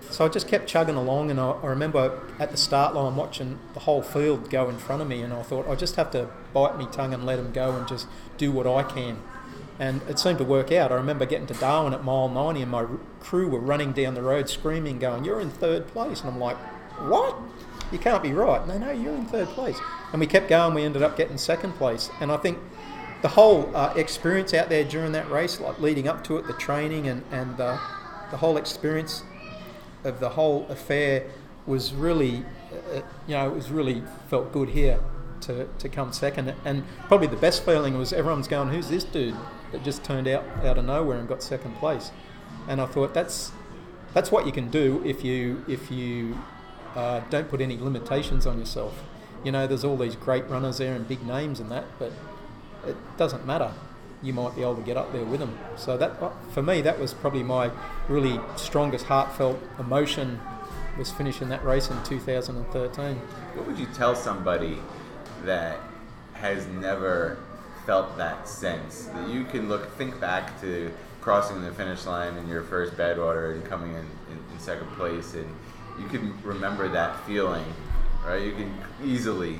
[SPEAKER 2] So I just kept chugging along, and I remember at the start line watching the whole field go in front of me, and I thought I just have to bite my tongue and let them go and just do what I can. And it seemed to work out. I remember getting to Darwin at mile 90, and my crew were running down the road screaming, going, "You're in third place." And I'm like, "What? You can't be right." No, you're in third place. And we kept going. We ended up getting second place. And I think the whole experience out there during that race, like leading up to it, the training and the whole experience of the whole affair was really, it was really felt good here to come second. And probably the best feeling was everyone's going, "Who's this dude that just turned out of nowhere and got second place?" And I thought that's what you can do if you don't put any limitations on yourself. You know, there's all these great runners there and big names and that, but it doesn't matter. You might be able to get up there with them. So that, for me, that was probably my really strongest heartfelt emotion, was finishing that race in 2013.
[SPEAKER 1] What would you tell somebody that has never felt that sense, that you can think back to crossing the finish line in your first Badwater and coming in second place, and you can remember that feeling, right? You can easily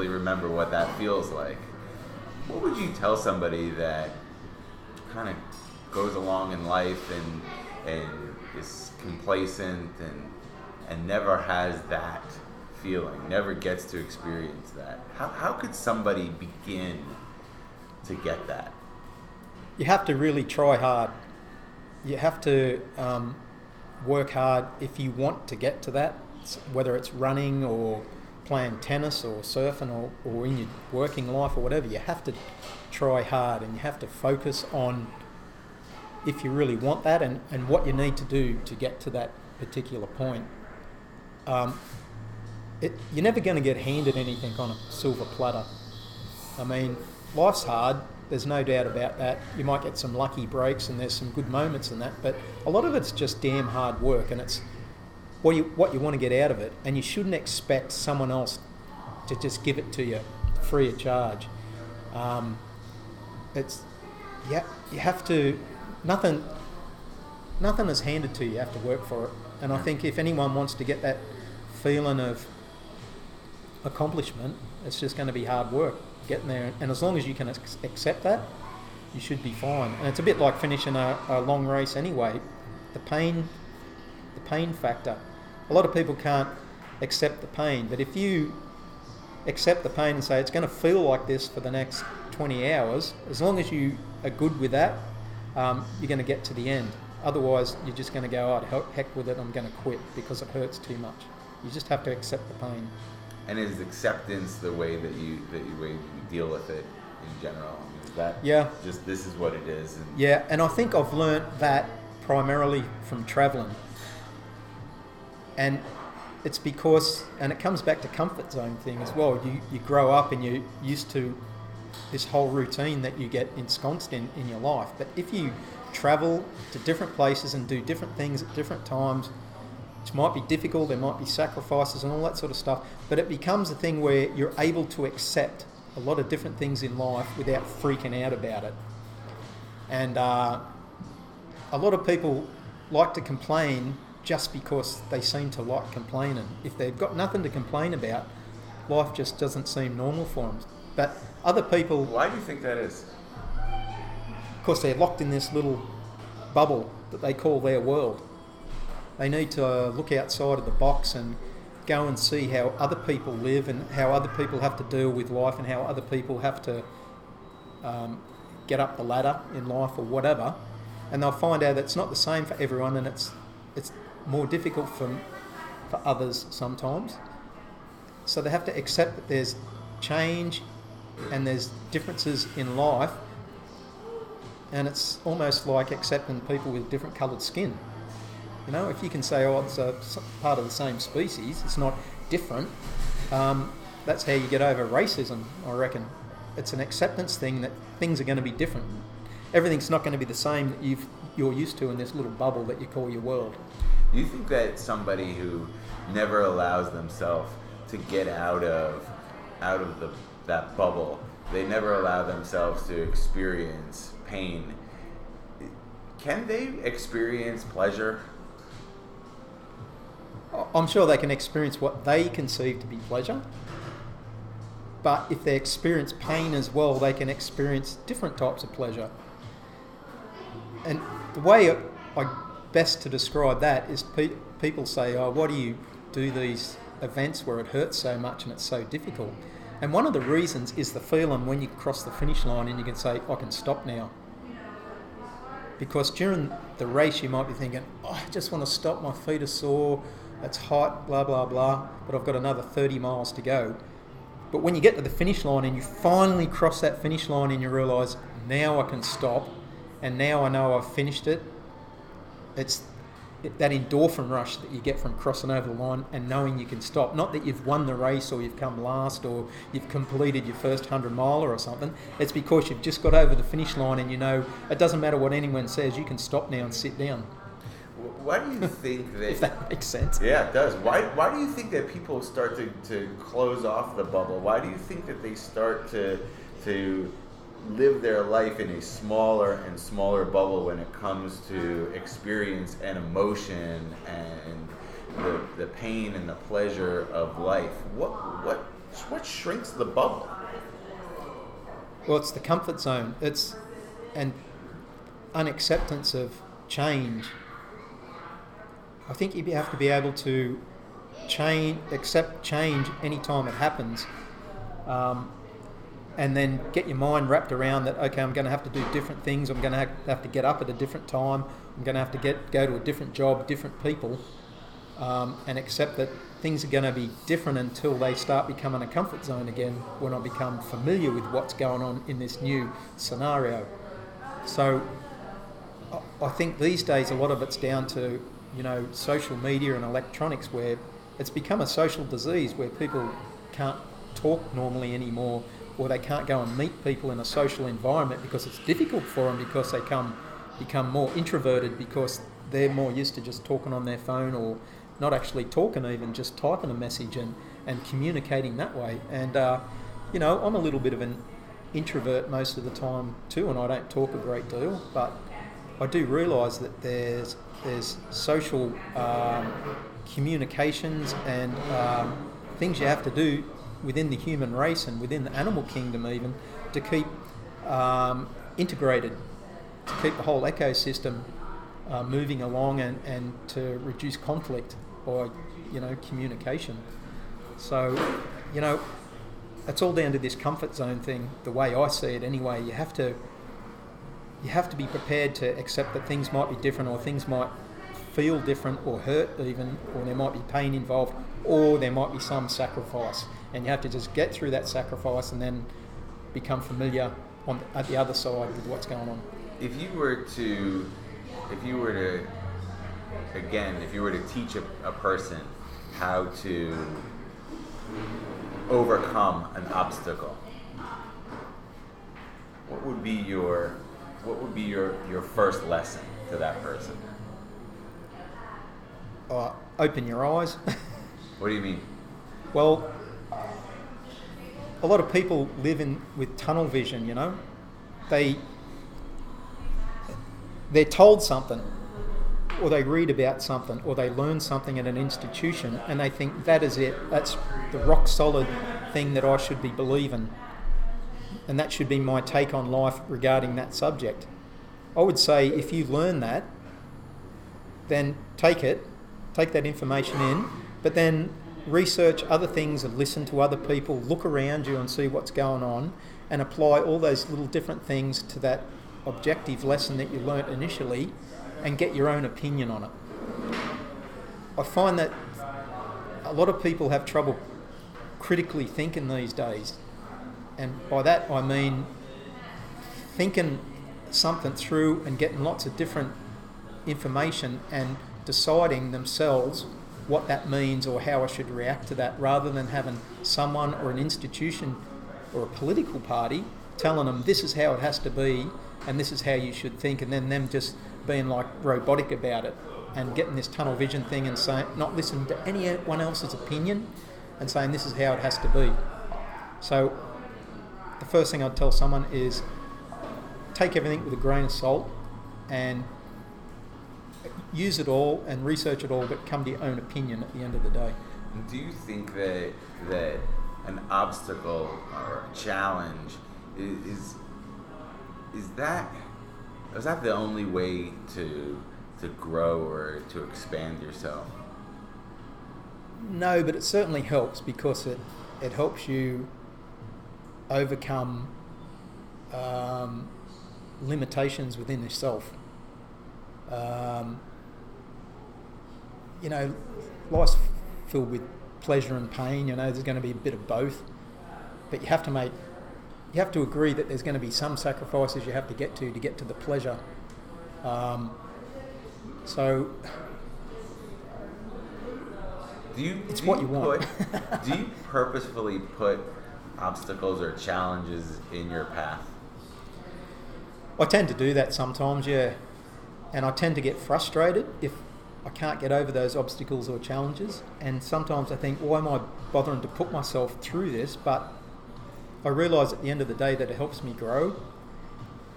[SPEAKER 1] remember what that feels like. What would you tell somebody that kind of goes along in life and is complacent and never has that feeling, never gets to experience that? How could somebody begin to get that?
[SPEAKER 2] You have to really try hard. You have to work hard if you want to get to that, whether it's running or playing tennis or surfing or in your working life or whatever. You have to try hard, and you have to focus on if you really want that and what you need to do to get to that particular point. You're never going to get handed anything on a silver platter. I mean, life's hard, there's no doubt about that. You might get some lucky breaks and there's some good moments in that, but a lot of it's just damn hard work, and it's what you want to get out of it, and you shouldn't expect someone else to just give it to you free of charge. You have to, nothing is handed to you. You have to work for it. And I think if anyone wants to get that feeling of accomplishment, it's just going to be hard work getting there. And as long as you can accept that, you should be fine. And it's a bit like finishing a long race anyway. The pain factor. A lot of people can't accept the pain, but if you accept the pain and say it's going to feel like this for the next 20 hours, as long as you are good with that, you're going to get to the end. Otherwise, you're just going to go, "Oh, heck with it, I'm going to quit because it hurts too much." You just have to accept the pain.
[SPEAKER 1] And is acceptance the way that you deal with it in general? Is that just this is what it is?
[SPEAKER 2] And I think I've learnt that primarily from travelling. And it's because, and it comes back to comfort zone thing as well. You grow up and you're used to this whole routine that you get ensconced in your life. But if you travel to different places and do different things at different times, which might be difficult, there might be sacrifices and all that sort of stuff, but it becomes a thing where you're able to accept a lot of different things in life without freaking out about it. And a lot of people like to complain just because they seem to like complaining. If they've got nothing to complain about, life just doesn't seem normal for them. But other people...
[SPEAKER 1] Why do you think that is?
[SPEAKER 2] Because they're locked in this little bubble that they call their world. They need to look outside of the box and go and see how other people live and how other people have to deal with life and how other people have to get up the ladder in life or whatever. And they'll find out that it's not the same for everyone, and it's more difficult for others sometimes. So they have to accept that there's change and there's differences in life, and it's almost like accepting people with different coloured skin. You know, if you can say, oh, it's a part of the same species, it's not different, that's how you get over racism, I reckon. It's an acceptance thing that things are going to be different. Everything's not going to be the same that you're used to in this little bubble that you call your world.
[SPEAKER 1] Do you think that somebody who never allows themselves to get out of that bubble, they never allow themselves to experience pain, can they experience pleasure?
[SPEAKER 2] I'm sure they can experience what they conceive to be pleasure, but if they experience pain as well, they can experience different types of pleasure. And the way I best to describe that is people say, oh, why do you do these events where it hurts so much and it's so difficult? And one of the reasons is the feeling when you cross the finish line and you can say, I can stop now. Because during the race you might be thinking, oh, I just want to stop, my feet are sore, it's hot, blah, blah, blah, but I've got another 30 miles to go. But when you get to the finish line and you finally cross that finish line and you realise, now I can stop, and now I know I've finished it, it's that endorphin rush that you get from crossing over the line and knowing you can stop. Not that you've won the race or you've come last or you've completed your first 100-miler or something. It's because you've just got over the finish line and you know it doesn't matter what anyone says, you can stop now and sit down.
[SPEAKER 1] Why do you think that...
[SPEAKER 2] if that makes sense.
[SPEAKER 1] Yeah, it does. Why do you think that people start to close off the bubble? Why do you think that they start to live their life in a smaller and smaller bubble when it comes to experience and emotion and the pain and the pleasure of life? What shrinks the bubble?
[SPEAKER 2] Well, it's the comfort zone. It's and unacceptance of change. I think you have to be able to accept change anytime it happens. And then get your mind wrapped around that, okay, I'm going to have to do different things, I'm going to have to get up at a different time, I'm going to have to go to a different job, different people, and accept that things are going to be different until they start becoming a comfort zone again, when I become familiar with what's going on in this new scenario. So I think these days a lot of it's down to, social media and electronics, where it's become a social disease where people can't talk normally anymore, or they can't go and meet people in a social environment because it's difficult for them, because they become more introverted because they're more used to just talking on their phone, or not actually talking even, just typing a message and communicating that way. And, I'm a little bit of an introvert most of the time too, and I don't talk a great deal, but I do realise that there's social communications and things you have to do within the human race and within the animal kingdom even, to keep integrated, to keep the whole ecosystem moving along and to reduce conflict by, communication. So, it's all down to this comfort zone thing, the way I see it anyway. You have to be prepared to accept that things might be different, or things might feel different or hurt even, or there might be pain involved or there might be some sacrifice, and you have to just get through that sacrifice and then become familiar at the other side with what's going on.
[SPEAKER 1] If you were to teach a person how to overcome an obstacle, what would be your first lesson to that person?
[SPEAKER 2] Open your eyes.
[SPEAKER 1] What do you mean?
[SPEAKER 2] Well, a lot of people live with tunnel vision, you know. They're told something, or they read about something, or they learn something at an institution, and they think that is it. That's the rock solid thing that I should be believing, and that should be my take on life regarding that subject. I would say if you learn that, then take that information in, but then research other things and listen to other people, look around you and see what's going on, and apply all those little different things to that objective lesson that you learnt initially, and get your own opinion on it. I find that a lot of people have trouble critically thinking these days, and by that I mean thinking something through and getting lots of different information and deciding themselves what that means or how I should react to that, rather than having someone or an institution or a political party telling them this is how it has to be and this is how you should think, and then them just being like robotic about it and getting this tunnel vision thing and saying, not listening to anyone else's opinion and saying this is how it has to be. So the first thing I'd tell someone is take everything with a grain of salt and use it all and research it all, but come to your own opinion at the end of the day.
[SPEAKER 1] Do you think that an obstacle or a challenge is that the only way to grow or to expand yourself?
[SPEAKER 2] No, but it certainly helps, because it helps you overcome limitations within yourself. You know, life's filled with pleasure and pain. You know, there's going to be a bit of both, but you have to agree that there's going to be some sacrifices you have to get to the pleasure. So it's what you want.
[SPEAKER 1] Do you purposefully put obstacles or challenges in your path?
[SPEAKER 2] I tend to do that sometimes, yeah. And I tend to get frustrated if I can't get over those obstacles or challenges. And sometimes I think, why am I bothering to put myself through this? But I realise at the end of the day that it helps me grow.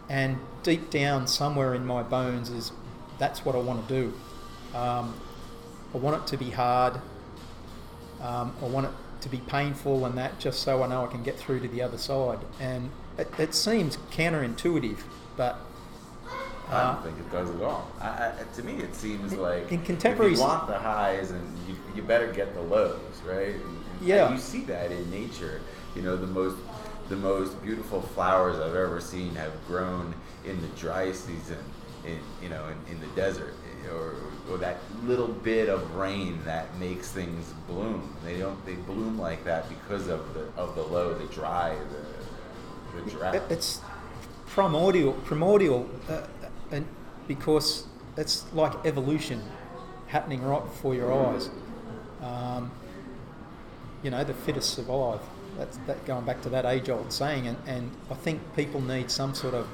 [SPEAKER 2] And deep down somewhere in my bones is that's what I want to do. I want it to be hard. I want it to be painful and that, just so I know I can get through to the other side. And it seems counterintuitive, but
[SPEAKER 1] I don't think it does at all. To me, it seems like
[SPEAKER 2] in contemporary,
[SPEAKER 1] if you want the highs, and you better get the lows, right? And
[SPEAKER 2] yeah,
[SPEAKER 1] you see that in nature. You know, the most beautiful flowers I've ever seen have grown in the dry season, in the desert, or that little bit of rain that makes things bloom. They bloom like that because of the low, the dry, the drought. It's
[SPEAKER 2] primordial, and because it's like evolution happening right before your eyes. The fittest survive. That's going back to that age-old saying, and I think people need some sort of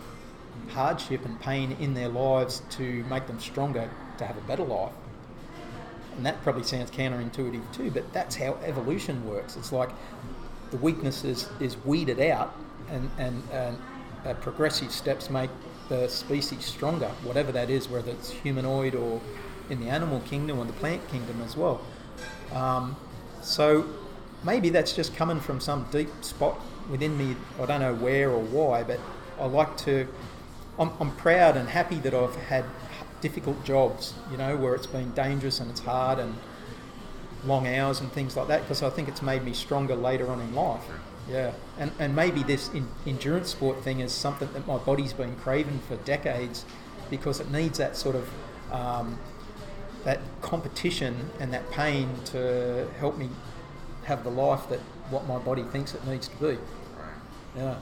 [SPEAKER 2] hardship and pain in their lives to make them stronger, to have a better life. And that probably sounds counterintuitive too, but that's how evolution works. It's like the weakness is weeded out, and progressive steps make the species stronger, whatever that is, whether it's humanoid or in the animal kingdom or the plant kingdom as well. So maybe that's just coming from some deep spot within me. I don't know where or why, but I'm proud and happy that I've had difficult jobs, where it's been dangerous and it's hard and long hours and things like that, because I think it's made me stronger later on in life. Yeah, and maybe this endurance sport thing is something that my body's been craving for decades, because it needs that sort of that competition and that pain to help me have the life that what my body thinks it needs to be.
[SPEAKER 1] Right.
[SPEAKER 2] Yeah.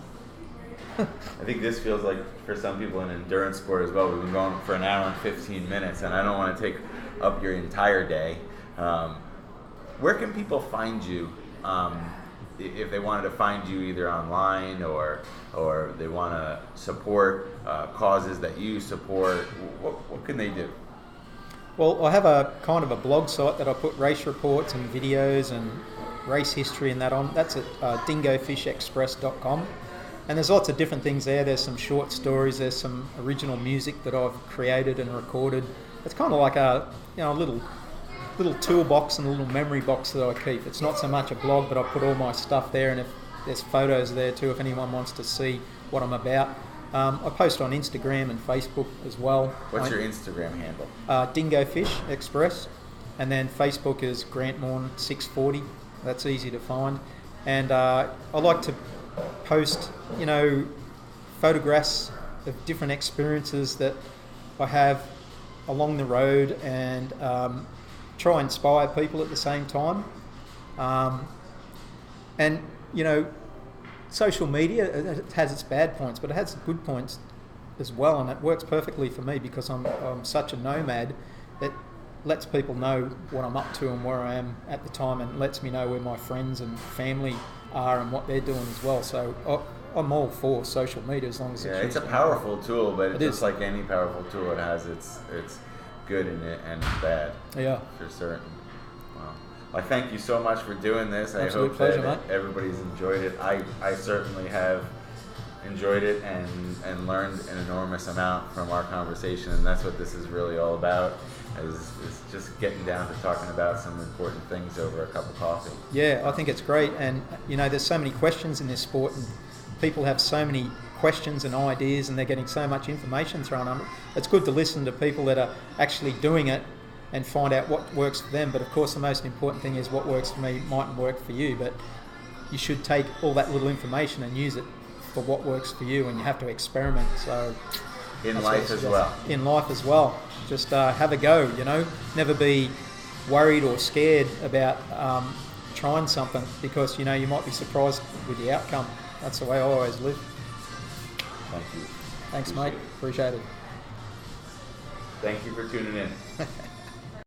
[SPEAKER 1] I think this feels like, for some people, an endurance sport as well. We've been going for an hour and 15 minutes, and I don't want to take up your entire day. Where can people find you if they wanted to find you either online or they want to support causes that you support? What can they do?
[SPEAKER 2] Well, I have a kind of a blog site that I put race reports and videos and race history and that on. That's at dingofishexpress.com. And there's lots of different things there. There's some short stories. There's some original music that I've created and recorded. It's kind of like a little toolbox and a little memory box that I keep. It's not so much a blog, but I put all my stuff there, and if there's photos there too if anyone wants to see what I'm about. I post on Instagram and Facebook as well.
[SPEAKER 1] What's your Instagram handle?
[SPEAKER 2] Dingo Fish Express, and then Facebook is Grant Maughan 640. That's easy to find. And I like to post, photographs of different experiences that I have along the road, and try and inspire people at the same time. And social media, it has its bad points, but it has good points as well, and it works perfectly for me because I'm such a nomad. It lets people know what I'm up to and where I am at the time, and lets me know where my friends and family are and what they're doing as well. So I'm all for social media as long as
[SPEAKER 1] it's a powerful tool, but
[SPEAKER 2] it
[SPEAKER 1] just
[SPEAKER 2] is.
[SPEAKER 1] like any powerful tool, it has its good in it and bad.
[SPEAKER 2] Yeah,
[SPEAKER 1] for certain. Wow. I thank you so much for doing this. I hope
[SPEAKER 2] pleasure,
[SPEAKER 1] that
[SPEAKER 2] mate.
[SPEAKER 1] everybody's enjoyed it. I certainly have enjoyed it and learned an enormous amount from our conversation, and that's what this is really all about, is just getting down to talking about some important things over a cup of coffee.
[SPEAKER 2] Yeah, I think it's great, and there's so many questions in this sport, and people have so many questions and ideas, and they're getting so much information thrown on it. It's good to listen to people that are actually doing it and find out what works for them. But of course, the most important thing is what works for me mightn't work for you, but you should take all that little information and use it for what works for you, and you have to experiment. So
[SPEAKER 1] in life as well.
[SPEAKER 2] In life as well. Just have a go, Never be worried or scared about trying something, because, you might be surprised with the outcome. That's the way I always live.
[SPEAKER 1] Thank you.
[SPEAKER 2] Thanks, mate. Appreciate it.
[SPEAKER 1] Thank you for tuning in.